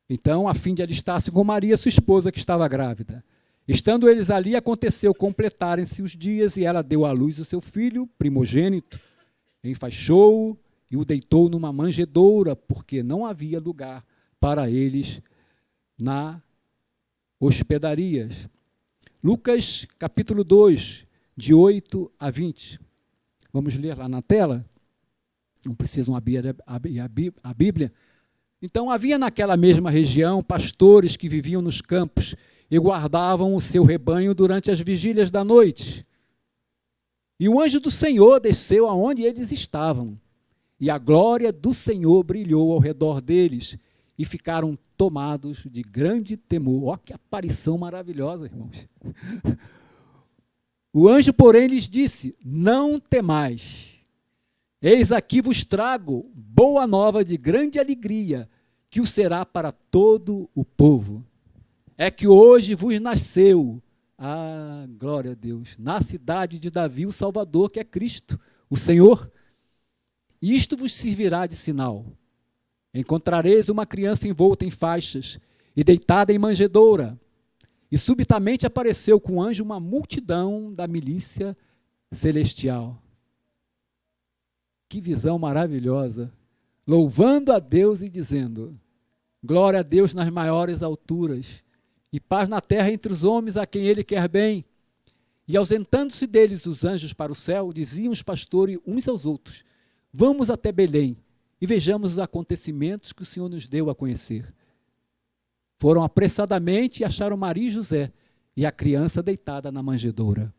Então, a fim de alistar-se com Maria, sua esposa, que estava grávida. Estando eles ali, aconteceu completarem-se os dias, e ela deu à luz o seu filho primogênito, enfaixou-o e o deitou numa manjedoura, porque não havia lugar para eles na hospedarias. Lucas capítulo 2, de 8 a 20. Vamos ler lá na tela? Não precisam abrir a Bíblia. Então havia naquela mesma região pastores que viviam nos campos e guardavam o seu rebanho durante as vigílias da noite. E o anjo do Senhor desceu aonde eles estavam, e a glória do Senhor brilhou ao redor deles, e ficaram tomados de grande temor. Ó, que aparição maravilhosa, irmãos. O anjo, porém, lhes disse: não temais, eis aqui vos trago boa nova de grande alegria, que o será para todo o povo. É que hoje vos nasceu, glória a Deus, na cidade de Davi o Salvador, que é Cristo, o Senhor. Isto vos servirá de sinal. Encontrareis uma criança envolta em faixas e deitada em manjedoura. E subitamente apareceu com o anjo uma multidão da milícia celestial. Que visão maravilhosa! Louvando a Deus e dizendo: glória a Deus nas maiores alturas, e paz na terra entre os homens a quem ele quer bem. E ausentando-se deles os anjos para o céu, diziam os pastores uns aos outros: vamos até Belém e vejamos os acontecimentos que o Senhor nos deu a conhecer. Foram apressadamente e acharam Maria e José e a criança deitada na manjedoura.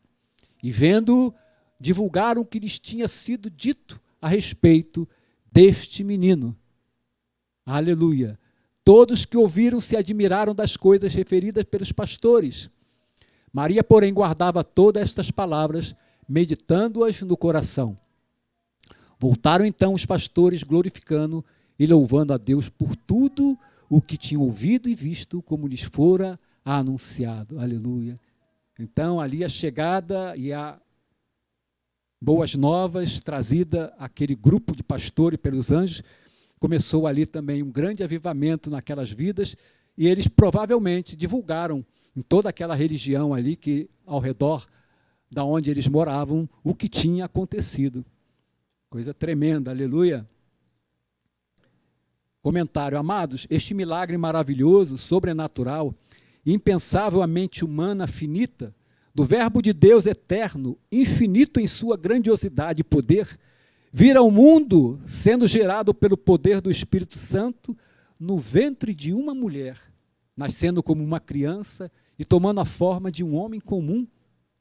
E vendo, divulgaram o que lhes tinha sido dito a respeito deste menino. Aleluia! Todos que ouviram se admiraram das coisas referidas pelos pastores. Maria, porém, guardava todas estas palavras, meditando-as no coração. Voltaram então os pastores, glorificando e louvando a Deus por tudo o que tinham ouvido e visto, como lhes fora anunciado. Aleluia! Então, ali a chegada e a boas novas trazida àquele grupo de pastores pelos anjos, começou ali também um grande avivamento naquelas vidas, e eles provavelmente divulgaram em toda aquela religião ali, que ao redor da onde eles moravam, o que tinha acontecido. Coisa tremenda, aleluia. Comentário: amados, este milagre maravilhoso, sobrenatural, impensável à mente humana finita, do Verbo de Deus eterno, infinito em sua grandiosidade e poder, vir ao mundo sendo gerado pelo poder do Espírito Santo no ventre de uma mulher, nascendo como uma criança e tomando a forma de um homem comum,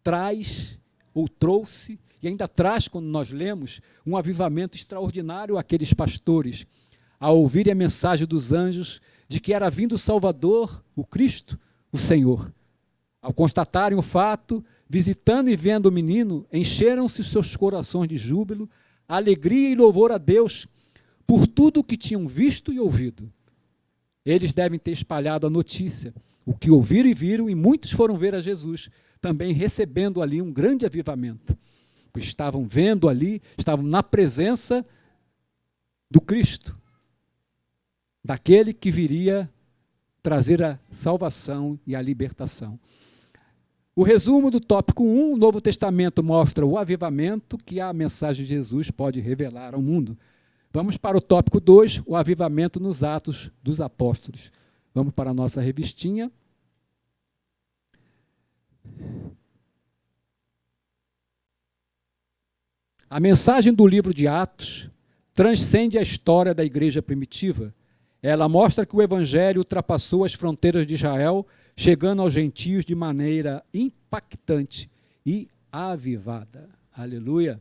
traz ou trouxe, e ainda traz, quando nós lemos, um avivamento extraordinário àqueles pastores, ao ouvirem a mensagem dos anjos de que era vindo o Salvador, o Cristo, o Senhor. Ao constatarem o fato, visitando e vendo o menino, encheram-se seus corações de júbilo, alegria e louvor a Deus por tudo o que tinham visto e ouvido. Eles devem ter espalhado a notícia, o que ouviram e viram, e muitos foram ver a Jesus, também recebendo ali um grande avivamento. Pois estavam vendo ali, estavam na presença do Cristo, daquele que viria trazer a salvação e a libertação. O resumo do tópico 1, o Novo Testamento mostra o avivamento que a mensagem de Jesus pode revelar ao mundo. Vamos para o tópico 2, o avivamento nos Atos dos Apóstolos. Vamos para a nossa revistinha. A mensagem do livro de Atos transcende a história da igreja primitiva. Ela mostra que o evangelho ultrapassou as fronteiras de Israel, chegando aos gentios de maneira impactante e avivada. Aleluia.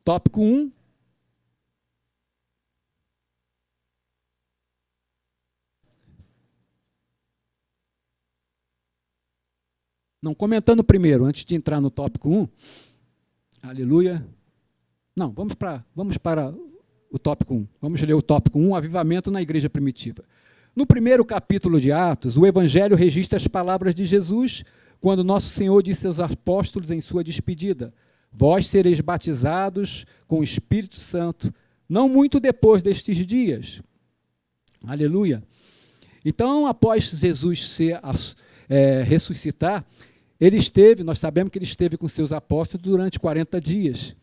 Tópico 1. Não, comentando primeiro, antes de entrar no tópico 1. Aleluia. Não, vamos para o tópico 1. Vamos ler o tópico 1, avivamento na igreja primitiva. No primeiro capítulo de Atos, o Evangelho registra as palavras de Jesus, quando nosso Senhor disse aos apóstolos em sua despedida: vós sereis batizados com o Espírito Santo, não muito depois destes dias. Aleluia. Então, após Jesus ressuscitar, nós sabemos que ele esteve com seus apóstolos durante 40 dias.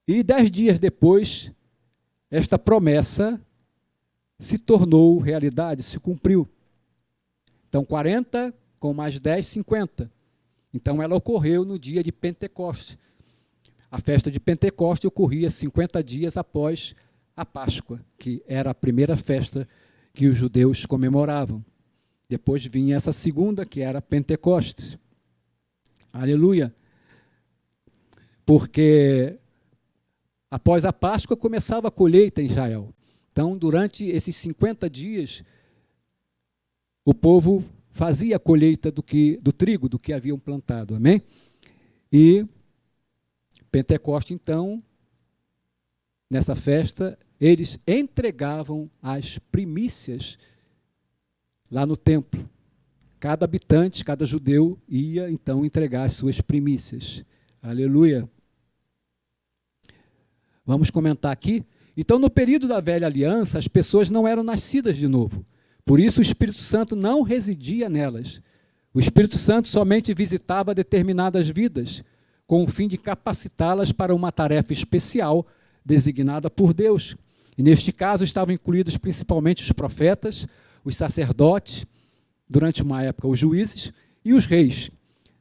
E 10 dias depois, esta promessa se tornou realidade, se cumpriu. Então, 40 com mais 10, 50. Então, ela ocorreu no dia de Pentecostes. A festa de Pentecostes ocorria 50 dias após a Páscoa, que era a primeira festa que os judeus comemoravam. Depois vinha essa segunda, que era Pentecostes. Aleluia! Porque após a Páscoa começava a colheita em Israel. Então, durante esses 50 dias, o povo fazia a colheita do trigo, do que haviam plantado. Amém? E Pentecostes, então, nessa festa, eles entregavam as primícias lá no templo. Cada habitante, cada judeu ia, então, entregar as suas primícias. Aleluia! Vamos comentar aqui. Então, no período da velha aliança, as pessoas não eram nascidas de novo. Por isso, o Espírito Santo não residia nelas. O Espírito Santo somente visitava determinadas vidas, com o fim de capacitá-las para uma tarefa especial designada por Deus. E, neste caso, estavam incluídos principalmente os profetas, os sacerdotes, durante uma época os juízes e os reis.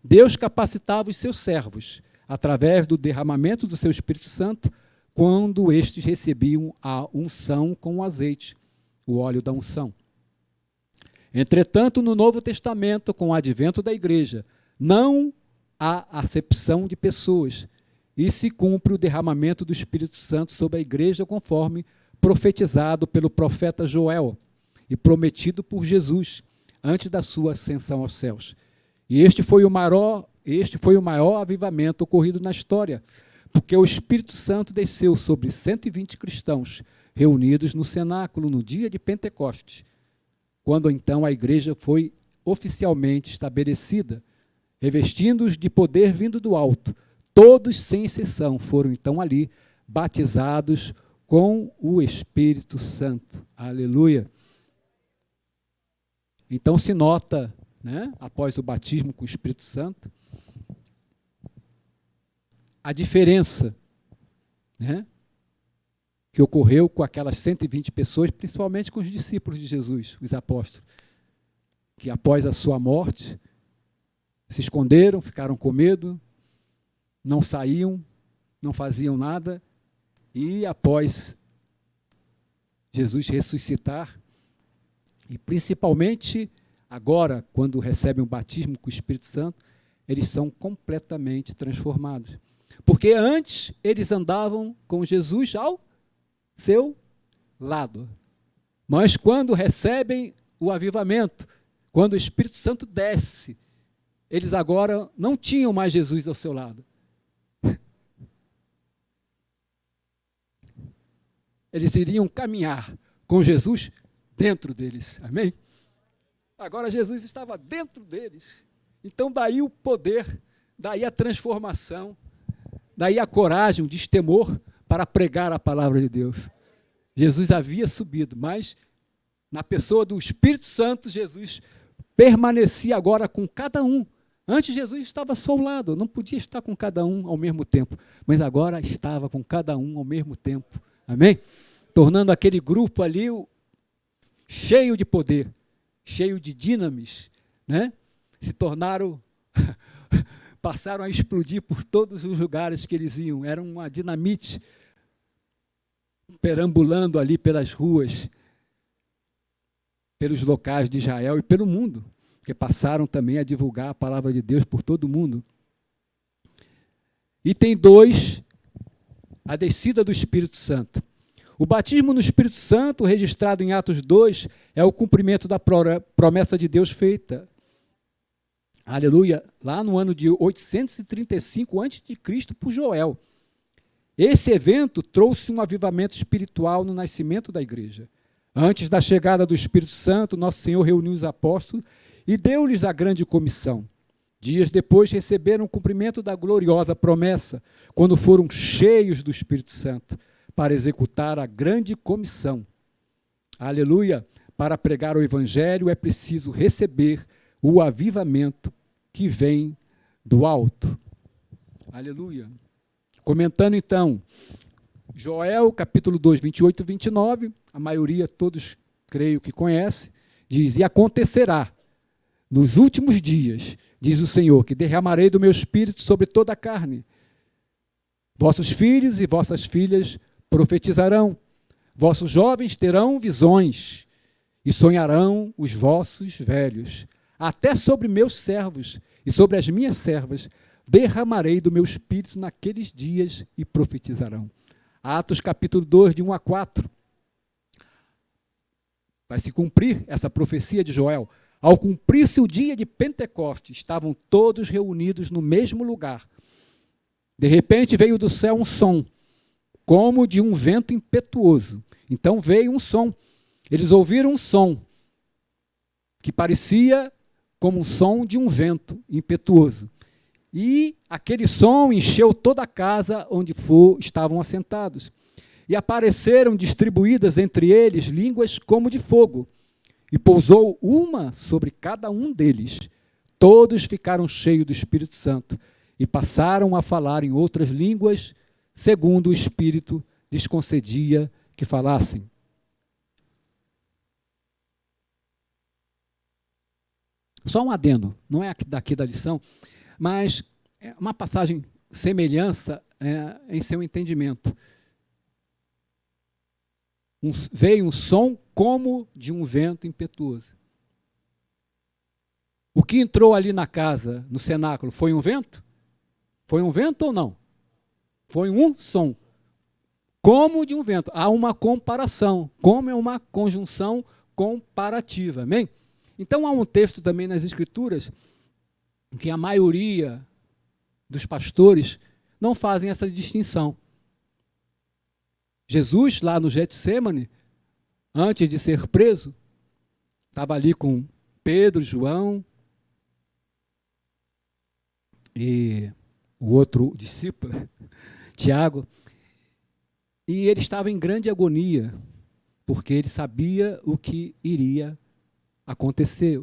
Deus capacitava os seus servos, através do derramamento do seu Espírito Santo, quando estes recebiam a unção com o azeite, o óleo da unção. Entretanto, no Novo Testamento, com o advento da igreja, não há acepção de pessoas, e se cumpre o derramamento do Espírito Santo sobre a igreja, conforme profetizado pelo profeta Joel e prometido por Jesus antes da sua ascensão aos céus. E este foi o maior avivamento ocorrido na história, porque o Espírito Santo desceu sobre 120 cristãos reunidos no cenáculo no dia de Pentecostes, quando então a igreja foi oficialmente estabelecida, revestindo-os de poder vindo do alto. Todos, sem exceção, foram então ali batizados com o Espírito Santo. Aleluia! Então se nota, né, após o batismo com o Espírito Santo, a diferença, né, que ocorreu com aquelas 120 pessoas, principalmente com os discípulos de Jesus, os apóstolos, que após a sua morte se esconderam, ficaram com medo, não saíam, não faziam nada, e após Jesus ressuscitar, e principalmente agora, quando recebem o batismo com o Espírito Santo, eles são completamente transformados. Porque antes eles andavam com Jesus ao seu lado. Mas quando recebem o avivamento, quando o Espírito Santo desce, eles agora não tinham mais Jesus ao seu lado. Eles iriam caminhar com Jesus dentro deles. Amém? Agora Jesus estava dentro deles. Então daí o poder, daí a transformação, daí a coragem, o destemor para pregar a palavra de Deus. Jesus havia subido, mas na pessoa do Espírito Santo, Jesus permanecia agora com cada um. Antes Jesus estava só ao lado, não podia estar com cada um ao mesmo tempo, mas agora estava com cada um ao mesmo tempo. Amém? Tornando aquele grupo ali cheio de poder, cheio de dinamis, né? Se tornaram, passaram a explodir por todos os lugares que eles iam. Era uma dinamite perambulando ali pelas ruas, pelos locais de Israel e pelo mundo, que passaram também a divulgar a palavra de Deus por todo o mundo. Item 2, a descida do Espírito Santo. O batismo no Espírito Santo, registrado em Atos 2, é o cumprimento da promessa de Deus feita. Aleluia! Lá no ano de 835 a.C. por Joel. Esse evento trouxe um avivamento espiritual no nascimento da igreja. Antes da chegada do Espírito Santo, nosso Senhor reuniu os apóstolos e deu-lhes a grande comissão. Dias depois receberam o cumprimento da gloriosa promessa, quando foram cheios do Espírito Santo, para executar a grande comissão. Aleluia! Para pregar o Evangelho é preciso receber o avivamento que vem do alto. Aleluia! Comentando então, Joel, capítulo 2, 28 e 29, a maioria, todos creio que conhece, diz: e acontecerá nos últimos dias, diz o Senhor, que derramarei do meu espírito sobre toda a carne. Vossos filhos e vossas filhas profetizarão, Vossos jovens terão visões, e sonharão os vossos velhos. Até sobre meus servos e sobre as minhas servas derramarei do meu espírito naqueles dias e profetizarão. Atos capítulo 2, de 1 a 4. Vai se cumprir essa profecia de Joel. Ao cumprir-se o dia de Pentecostes, estavam todos reunidos no mesmo lugar. De repente veio do céu um som, como de um vento impetuoso. Então veio um som. Eles ouviram um som que parecia como um som de um vento impetuoso. E aquele som encheu toda a casa onde estavam assentados. E apareceram distribuídas entre eles línguas como de fogo. E pousou uma sobre cada um deles. Todos ficaram cheios do Espírito Santo e passaram a falar em outras línguas, segundo o Espírito lhes concedia que falassem. Só um adendo, não é daqui da lição, mas é uma passagem semelhança em seu entendimento. Veio um som como de um vento impetuoso. O que entrou ali na casa, no cenáculo, foi um vento? Foi um vento ou não? Foi um som, como de um vento. Há uma comparação, como é uma conjunção comparativa, amém? Então há um texto também nas Escrituras que a maioria dos pastores não fazem essa distinção. Jesus, lá no Getsêmani, antes de ser preso, estava ali com Pedro, João e o outro discípulo, Tiago, e ele estava em grande agonia, porque ele sabia o que iria acontecer,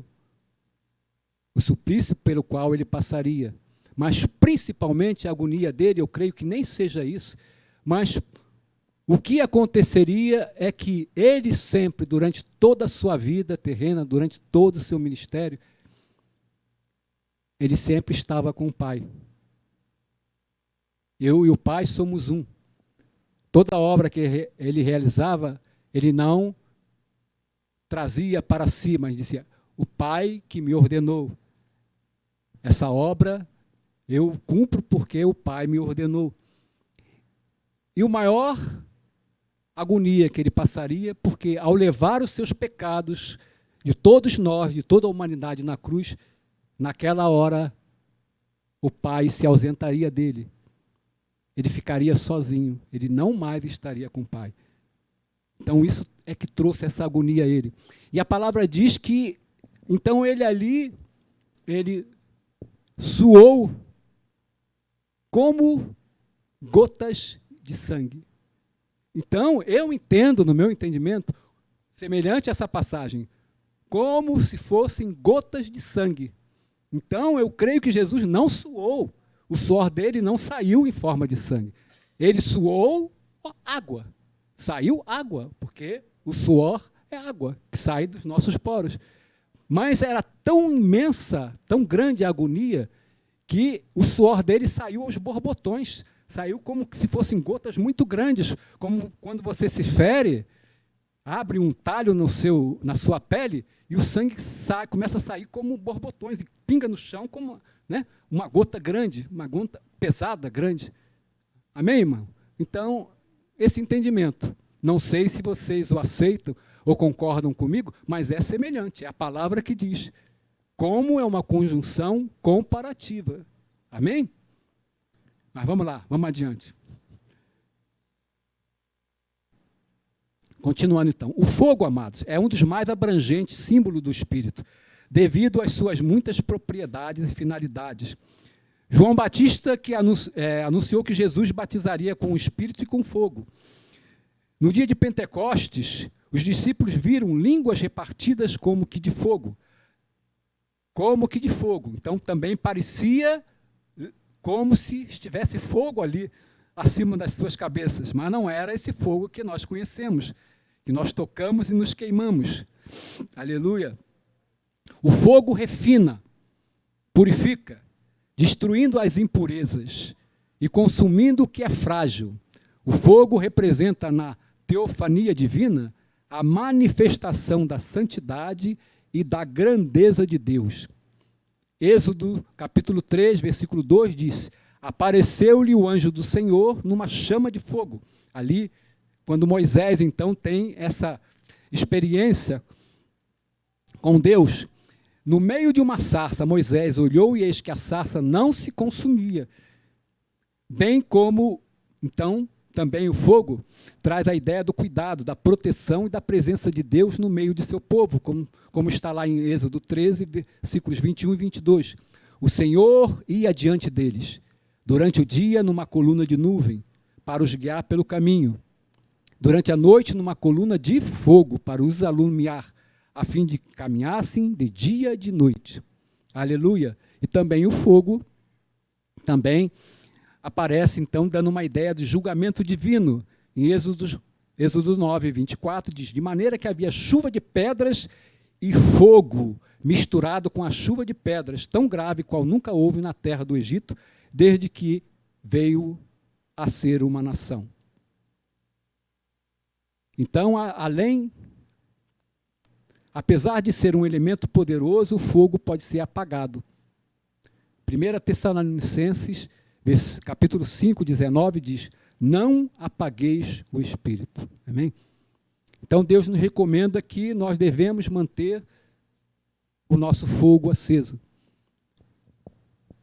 o suplício pelo qual ele passaria. Mas principalmente a agonia dele, eu creio que nem seja isso, mas o que aconteceria é que ele sempre, durante toda a sua vida terrena, durante todo o seu ministério, ele sempre estava com o Pai. Eu e o Pai somos um. Toda obra que ele realizava, ele não trazia para si, mas dizia, o Pai que me ordenou. Essa obra eu cumpro porque o Pai me ordenou. E o maior agonia que ele passaria, porque ao levar os seus pecados de todos nós, de toda a humanidade na cruz, naquela hora o Pai se ausentaria dele. Ele ficaria sozinho, ele não mais estaria com o Pai. Então isso é que trouxe essa agonia a ele. E a palavra diz que, então ele suou como gotas de sangue. Então, eu entendo, no meu entendimento, semelhante a essa passagem, como se fossem gotas de sangue. Então, eu creio que Jesus não suou, o suor dele não saiu em forma de sangue. Ele suou água, saiu água, porque o suor é água que sai dos nossos poros. Mas era tão imensa, tão grande a agonia, que o suor dele saiu aos borbotões, saiu como se fossem gotas muito grandes, como quando você se fere, abre um talho na sua pele e o sangue começa a sair como borbotões e pinga no chão como, né, uma gota grande, uma gota pesada, grande. Amém, irmão? Então, esse entendimento, não sei se vocês o aceitam ou concordam comigo, mas é semelhante, é a palavra que diz. Como é uma conjunção comparativa. Amém? Mas vamos lá, vamos adiante. Continuando então. O fogo, amados, é um dos mais abrangentes símbolos do Espírito, devido às suas muitas propriedades e finalidades. João Batista que anunciou que Jesus batizaria com o Espírito e com fogo. No dia de Pentecostes, os discípulos viram línguas repartidas como que de fogo. Como que de fogo. Então também parecia como se estivesse fogo ali acima das suas cabeças, mas não era esse fogo que nós conhecemos, que nós tocamos e nos queimamos. Aleluia. O fogo refina, purifica, destruindo as impurezas e consumindo o que é frágil. O fogo representa na teofania divina, a manifestação da santidade e da grandeza de Deus. Êxodo, capítulo 3, versículo 2 diz: apareceu-lhe o anjo do Senhor numa chama de fogo. Ali, quando Moisés, então, tem essa experiência com Deus, no meio de uma sarça, Moisés olhou e eis que a sarça não se consumia. Bem como, então, também o fogo traz a ideia do cuidado, da proteção e da presença de Deus no meio de seu povo, como está lá em Êxodo 13, versículos 21 e 22. O Senhor ia diante deles, durante o dia numa coluna de nuvem, para os guiar pelo caminho. Durante a noite numa coluna de fogo, para os alumiar, a fim de que caminhassem de dia e de noite. Aleluia! E também o fogo, também aparece, então, dando uma ideia de julgamento divino. Em Êxodo 9, 24, diz: de maneira que havia chuva de pedras e fogo misturado com a chuva de pedras, tão grave qual nunca houve na terra do Egito, desde que veio a ser uma nação. Então, apesar de ser um elemento poderoso, o fogo pode ser apagado. 1 Tessalonicenses, capítulo 5, 19, diz: não apagueis o Espírito. Amém? Então, Deus nos recomenda que nós devemos manter o nosso fogo aceso.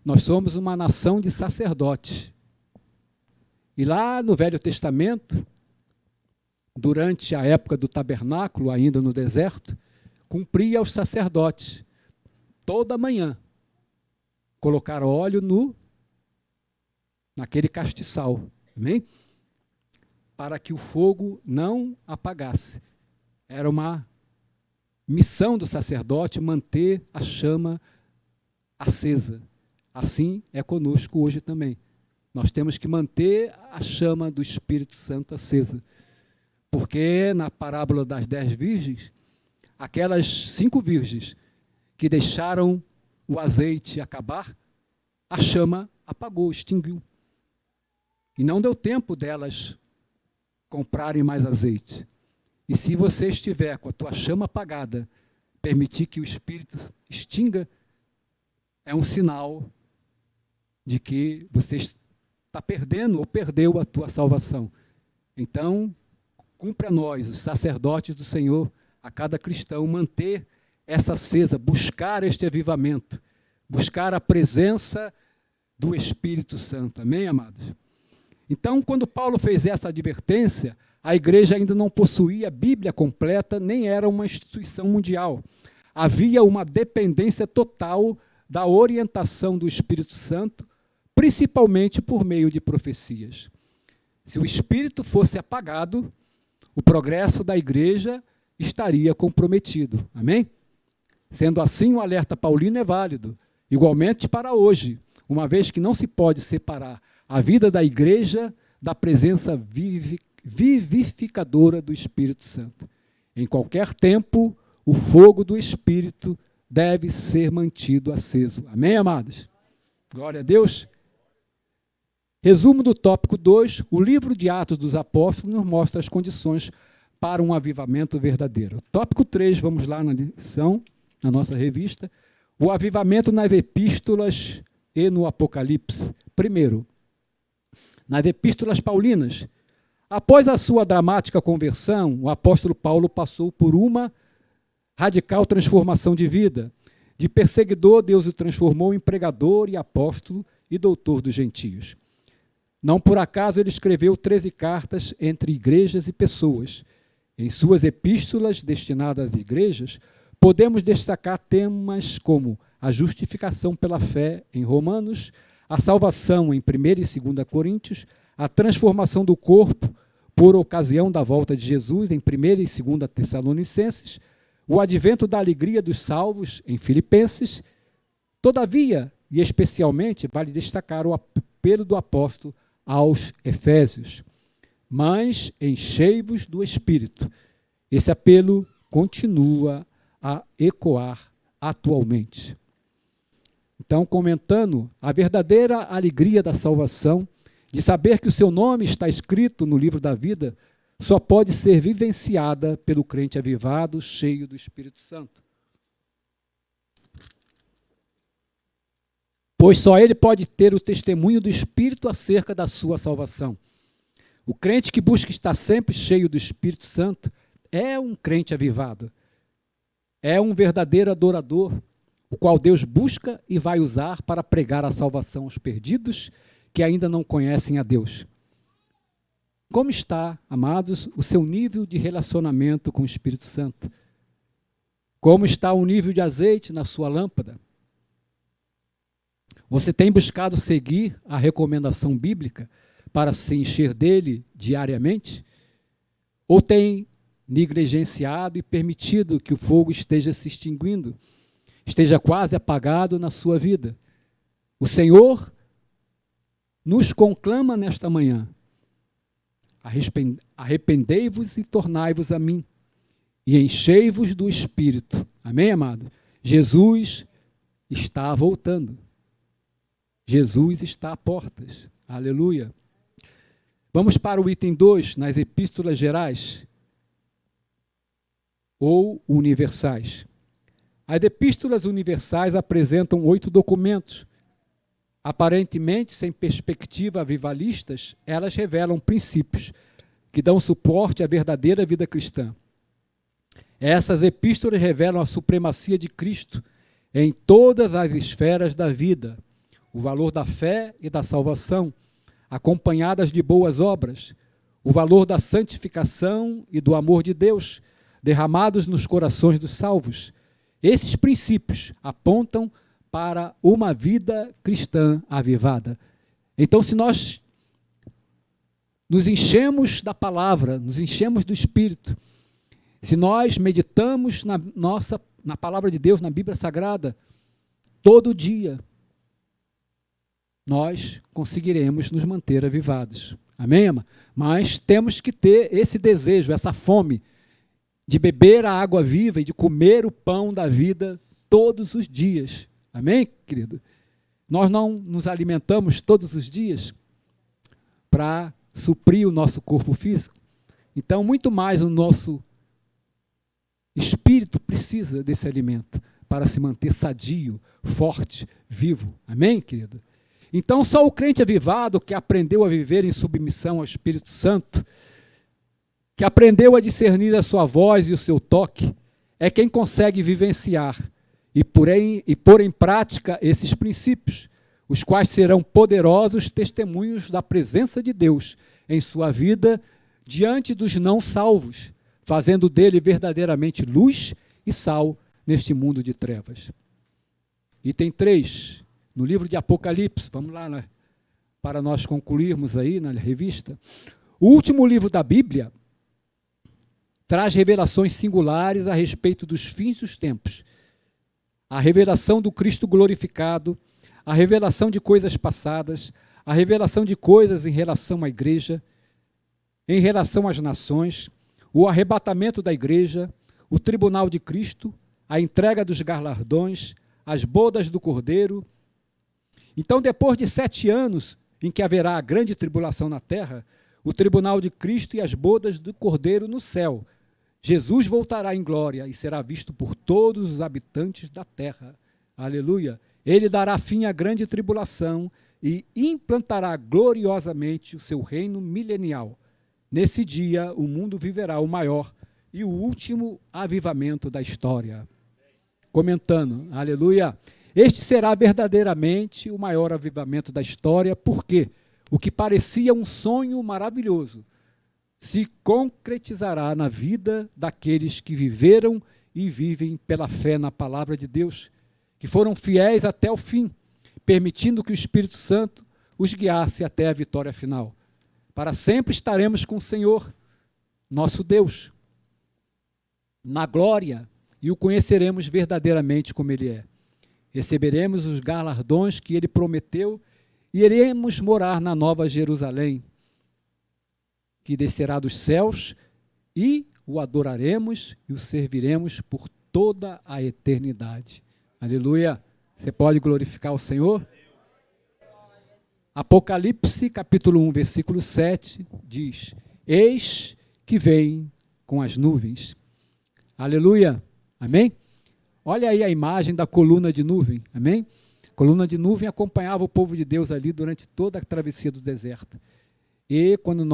Nós somos uma nação de sacerdotes. E lá no Velho Testamento, durante a época do tabernáculo, ainda no deserto, cumpria aos sacerdotes, toda manhã, colocar óleo naquele castiçal, amém? Para que o fogo não apagasse. Era uma missão do sacerdote manter a chama acesa. Assim é conosco hoje também. Nós temos que manter a chama do Espírito Santo acesa. Porque na parábola das 10 virgens, aquelas 5 virgens que deixaram o azeite acabar, a chama apagou, extinguiu. E não deu tempo delas comprarem mais azeite. E se você estiver com a tua chama apagada, permitir que o Espírito extinga, é um sinal de que você está perdendo ou perdeu a tua salvação. Então, cumpre a nós, os sacerdotes do Senhor, a cada cristão, manter essa acesa, buscar este avivamento, buscar a presença do Espírito Santo. Amém, amados? Então, quando Paulo fez essa advertência, a igreja ainda não possuía a Bíblia completa, nem era uma instituição mundial. Havia uma dependência total da orientação do Espírito Santo, principalmente por meio de profecias. Se o Espírito fosse apagado, o progresso da igreja estaria comprometido. Amém? Sendo assim, o alerta paulino é válido, igualmente para hoje, uma vez que não se pode separar a vida da igreja da presença vivificadora do Espírito Santo. Em qualquer tempo, o fogo do Espírito deve ser mantido aceso. Amém, amados? Glória a Deus. Resumo do tópico 2, o livro de Atos dos Apóstolos nos mostra as condições para um avivamento verdadeiro. Tópico 3, vamos lá na lição, na nossa revista, o avivamento nas epístolas e no Apocalipse. Primeiro, nas epístolas paulinas, após a sua dramática conversão, o apóstolo Paulo passou por uma radical transformação de vida. De perseguidor, Deus o transformou em pregador e apóstolo e doutor dos gentios. Não por acaso ele escreveu 13 cartas entre igrejas e pessoas. Em suas epístolas destinadas às igrejas, podemos destacar temas como a justificação pela fé em Romanos, a salvação em 1 e 2 Coríntios, a transformação do corpo por ocasião da volta de Jesus em 1 e 2 Tessalonicenses, o advento da alegria dos salvos em Filipenses. Todavia, e especialmente, vale destacar o apelo do apóstolo aos Efésios: mas enchei-vos do Espírito. Esse apelo continua a ecoar atualmente. Então, comentando, a verdadeira alegria da salvação, de saber que o seu nome está escrito no livro da vida, só pode ser vivenciada pelo crente avivado, cheio do Espírito Santo. Pois só ele pode ter o testemunho do Espírito acerca da sua salvação. O crente que busca estar sempre cheio do Espírito Santo é um crente avivado. É um verdadeiro adorador, o qual Deus busca e vai usar para pregar a salvação aos perdidos que ainda não conhecem a Deus. Como está, amados, o seu nível de relacionamento com o Espírito Santo? Como está o nível de azeite na sua lâmpada? Você tem buscado seguir a recomendação bíblica para se encher dele diariamente? Ou tem negligenciado e permitido que o fogo esteja se extinguindo, esteja quase apagado na sua vida? O Senhor nos conclama nesta manhã: arrependei-vos e tornai-vos a mim, e enchei-vos do Espírito. Amém, amado? Jesus está voltando. Jesus está a portas. Aleluia. Vamos para o item 2, nas epístolas gerais ou universais. As epístolas universais apresentam 8 documentos. Aparentemente, sem perspectiva avivalistas, elas revelam princípios que dão suporte à verdadeira vida cristã. Essas epístolas revelam a supremacia de Cristo em todas as esferas da vida, o valor da fé e da salvação, acompanhadas de boas obras, o valor da santificação e do amor de Deus, derramados nos corações dos salvos. Esses princípios apontam para uma vida cristã avivada. Então, se nós nos enchemos da palavra, nos enchemos do Espírito, se nós meditamos na palavra de Deus, na Bíblia Sagrada, todo dia, nós conseguiremos nos manter avivados. Amém, ama? Mas temos que ter esse desejo, essa fome de beber a água viva e de comer o pão da vida todos os dias. Amém, querido? Nós não nos alimentamos todos os dias para suprir o nosso corpo físico. Então, muito mais o nosso espírito precisa desse alimento para se manter sadio, forte, vivo. Amém, querido? Então, só o crente avivado que aprendeu a viver em submissão ao Espírito Santo, que aprendeu a discernir a sua voz e o seu toque, é quem consegue vivenciar e pôr em prática esses princípios, os quais serão poderosos testemunhos da presença de Deus em sua vida diante dos não salvos, fazendo dele verdadeiramente luz e sal neste mundo de trevas. Item 3, no livro de Apocalipse, vamos lá, né, para nós concluirmos aí na revista. O último livro da Bíblia traz revelações singulares a respeito dos fins dos tempos. A revelação do Cristo glorificado, a revelação de coisas passadas, a revelação de coisas em relação à igreja, em relação às nações, o arrebatamento da igreja, o tribunal de Cristo, a entrega dos galardões, as bodas do Cordeiro. Então, depois de 7 anos em que haverá a grande tribulação na terra, o tribunal de Cristo e as bodas do Cordeiro no céu, Jesus voltará em glória e será visto por todos os habitantes da terra. Aleluia! Ele dará fim à grande tribulação e implantará gloriosamente o seu reino milenial. Nesse dia, o mundo viverá o maior e o último avivamento da história. Comentando, aleluia! Este será verdadeiramente o maior avivamento da história, porque o que parecia um sonho maravilhoso se concretizará na vida daqueles que viveram e vivem pela fé na palavra de Deus, que foram fiéis até o fim, permitindo que o Espírito Santo os guiasse até a vitória final. Para sempre estaremos com o Senhor, nosso Deus, na glória, e o conheceremos verdadeiramente como Ele é. Receberemos os galardões que Ele prometeu e iremos morar na Nova Jerusalém, que descerá dos céus, e o adoraremos e o serviremos por toda a eternidade. Aleluia! Você pode glorificar o Senhor? Apocalipse, capítulo 1, versículo 7, diz: Eis que vem com as nuvens. Aleluia, amém? Olha aí a imagem da coluna de nuvem, amém? A coluna de nuvem acompanhava o povo de Deus ali durante toda a travessia do deserto. E quando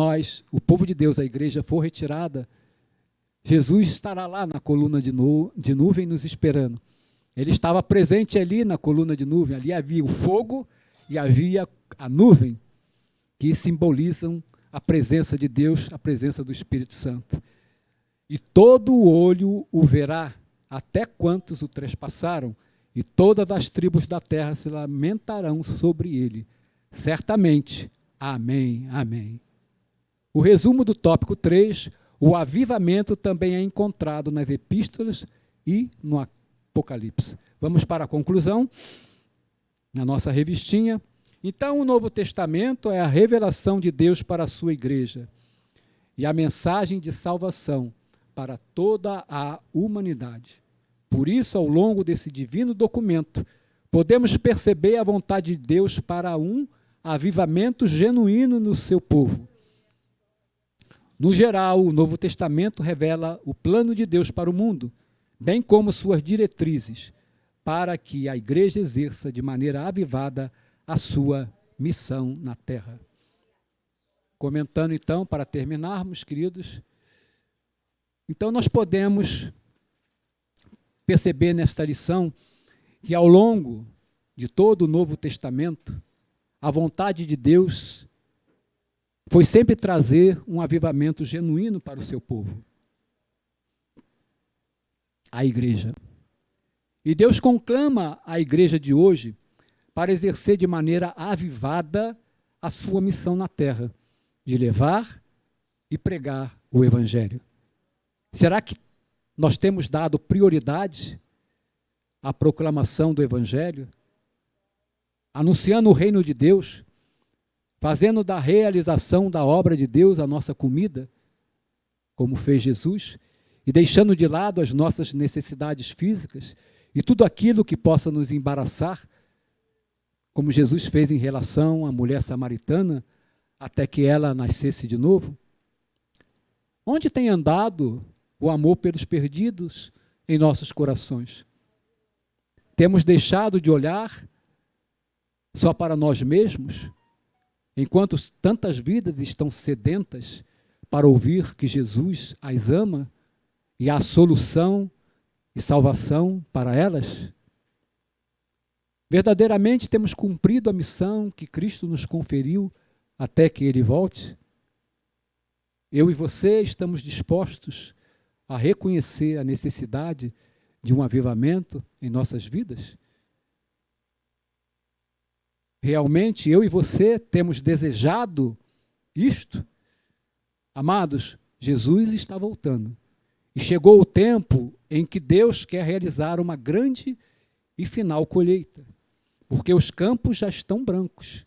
o povo de Deus, a igreja, for retirada, Jesus estará lá na coluna de nuvem nos esperando. Ele estava presente ali na coluna de nuvem, ali havia o fogo e havia a nuvem, que simbolizam a presença de Deus, a presença do Espírito Santo. E todo o olho o verá, até quantos o trespassaram, e todas as tribos da terra se lamentarão sobre ele. Certamente. Amém, amém. O resumo do tópico 3, o avivamento também é encontrado nas epístolas e no Apocalipse. Vamos para a conclusão, na nossa revistinha. Então, o Novo Testamento é a revelação de Deus para a sua igreja e a mensagem de salvação para toda a humanidade. Por isso, ao longo desse divino documento, podemos perceber a vontade de Deus para um avivamento genuíno no seu povo. No geral, o Novo Testamento revela o plano de Deus para o mundo, bem como suas diretrizes, para que a igreja exerça de maneira avivada a sua missão na terra. Comentando então, para terminarmos, queridos, então nós podemos perceber nesta lição que ao longo de todo o Novo Testamento, a vontade de Deus foi sempre trazer um avivamento genuíno para o seu povo, a igreja. E Deus conclama a igreja de hoje para exercer de maneira avivada a sua missão na terra, de levar e pregar o Evangelho. Será que nós temos dado prioridade à proclamação do Evangelho, anunciando o reino de Deus, fazendo da realização da obra de Deus a nossa comida, como fez Jesus, e deixando de lado as nossas necessidades físicas e tudo aquilo que possa nos embaraçar, como Jesus fez em relação à mulher samaritana, até que ela nascesse de novo? Onde tem andado o amor pelos perdidos em nossos corações? Temos deixado de olhar só para nós mesmos, enquanto tantas vidas estão sedentas para ouvir que Jesus as ama e há solução e salvação para elas? Verdadeiramente temos cumprido a missão que Cristo nos conferiu até que Ele volte? Eu e você estamos dispostos a reconhecer a necessidade de um avivamento em nossas vidas? Realmente eu e você temos desejado isto? Amados, Jesus está voltando. E chegou o tempo em que Deus quer realizar uma grande e final colheita, porque os campos já estão brancos,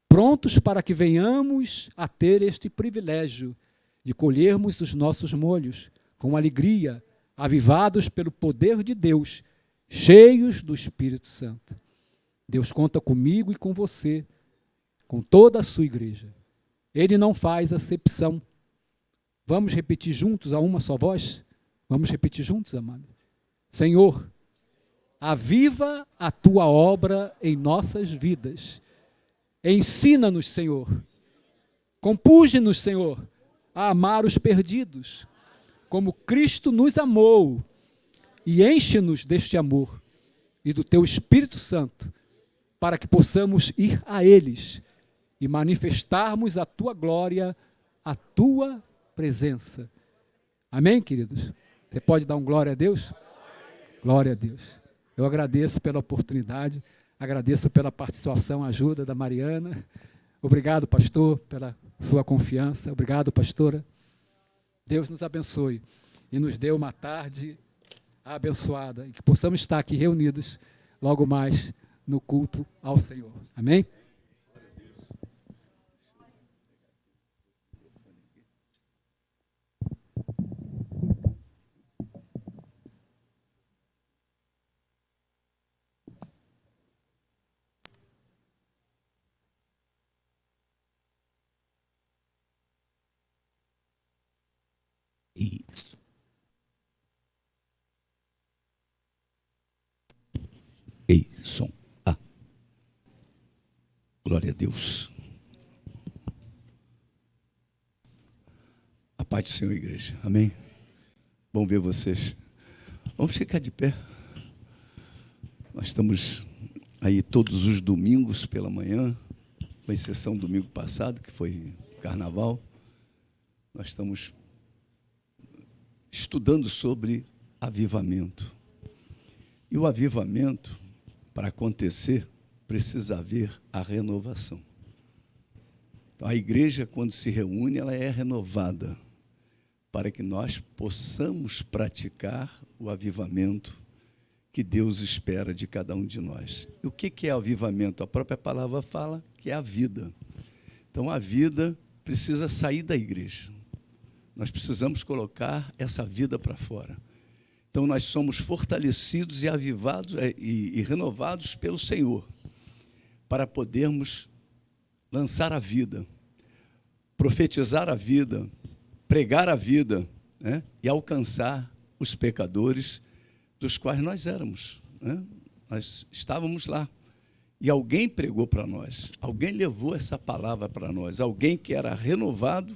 prontos para que venhamos a ter este privilégio de colhermos os nossos molhos com alegria, avivados pelo poder de Deus, cheios do Espírito Santo. Deus conta comigo e com você, com toda a sua igreja. Ele não faz acepção. Vamos repetir juntos a uma só voz? Vamos repetir juntos, amado? Senhor, aviva a tua obra em nossas vidas. Ensina-nos, Senhor. Compunge-nos, Senhor, a amar os perdidos, como Cristo nos amou, e enche-nos deste amor e do teu Espírito Santo, para que possamos ir a eles e manifestarmos a tua glória, a tua presença. Amém, queridos? Você pode dar um glória a Deus? Glória a Deus. Eu agradeço pela oportunidade, agradeço pela participação, ajuda da Mariana. Obrigado, pastor, pela sua confiança. Obrigado, pastora. Deus nos abençoe e nos dê uma tarde abençoada e que possamos estar aqui reunidos logo mais no culto ao Senhor. Amém? Ei, som. Ah. Glória a Deus. A paz do Senhor, igreja. Amém? Bom ver vocês. Vamos ficar de pé. Nós estamos aí todos os domingos pela manhã, com exceção do domingo passado, que foi carnaval. Nós estamos estudando sobre avivamento. E o avivamento, para acontecer, precisa haver a renovação. Então, a igreja, quando se reúne, ela é renovada para que nós possamos praticar o avivamento que Deus espera de cada um de nós. E o que é avivamento? A própria palavra fala que é a vida. Então, a vida precisa sair da igreja. Nós precisamos colocar essa vida para fora. Então, nós somos fortalecidos e avivados e renovados pelo Senhor para podermos lançar a vida, profetizar a vida, pregar a vida, né, e alcançar os pecadores dos quais nós éramos, né? Nós estávamos lá. E alguém pregou para nós, alguém levou essa palavra para nós, alguém que era renovado,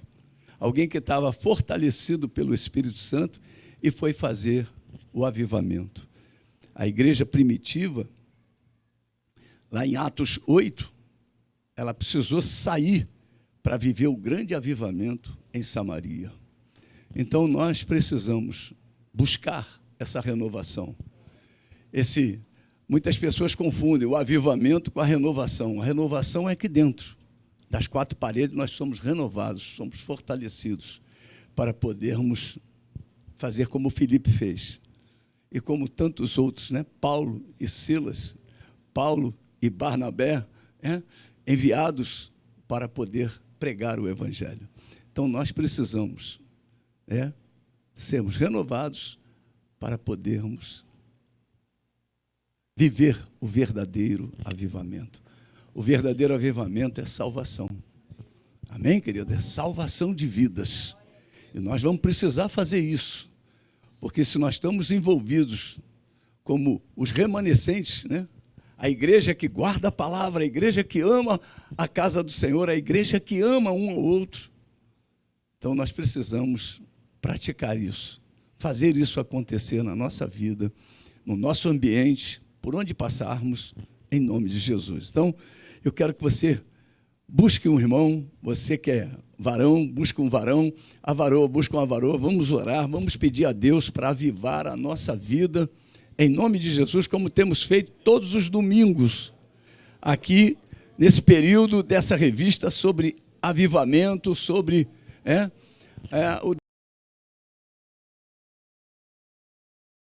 alguém que estava fortalecido pelo Espírito Santo e foi fazer o avivamento. A igreja primitiva, lá em Atos 8, ela precisou sair para viver o grande avivamento em Samaria. Então, nós precisamos buscar essa renovação. Muitas pessoas confundem o avivamento com a renovação. A renovação é aqui dentro. Das quatro paredes, nós somos renovados, somos fortalecidos para podermos fazer como Filipe fez. E como tantos outros, né? Paulo e Silas, Paulo e Barnabé, enviados para poder pregar o Evangelho. Então, nós precisamos sermos renovados para podermos viver o verdadeiro avivamento. O verdadeiro avivamento é salvação. Amém, querido? É salvação de vidas. E nós vamos precisar fazer isso. Porque se nós estamos envolvidos como os remanescentes, né? A igreja que guarda a palavra, a igreja que ama a casa do Senhor, a igreja que ama um ao outro. Então, nós precisamos praticar isso, fazer isso acontecer na nossa vida, no nosso ambiente, por onde passarmos, em nome de Jesus. Então, eu quero que você busque um irmão, você que é varão, busque um varão, a varoa busca uma varoa, vamos orar, vamos pedir a Deus para avivar a nossa vida, em nome de Jesus, como temos feito todos os domingos, aqui, nesse período dessa revista sobre avivamento, sobre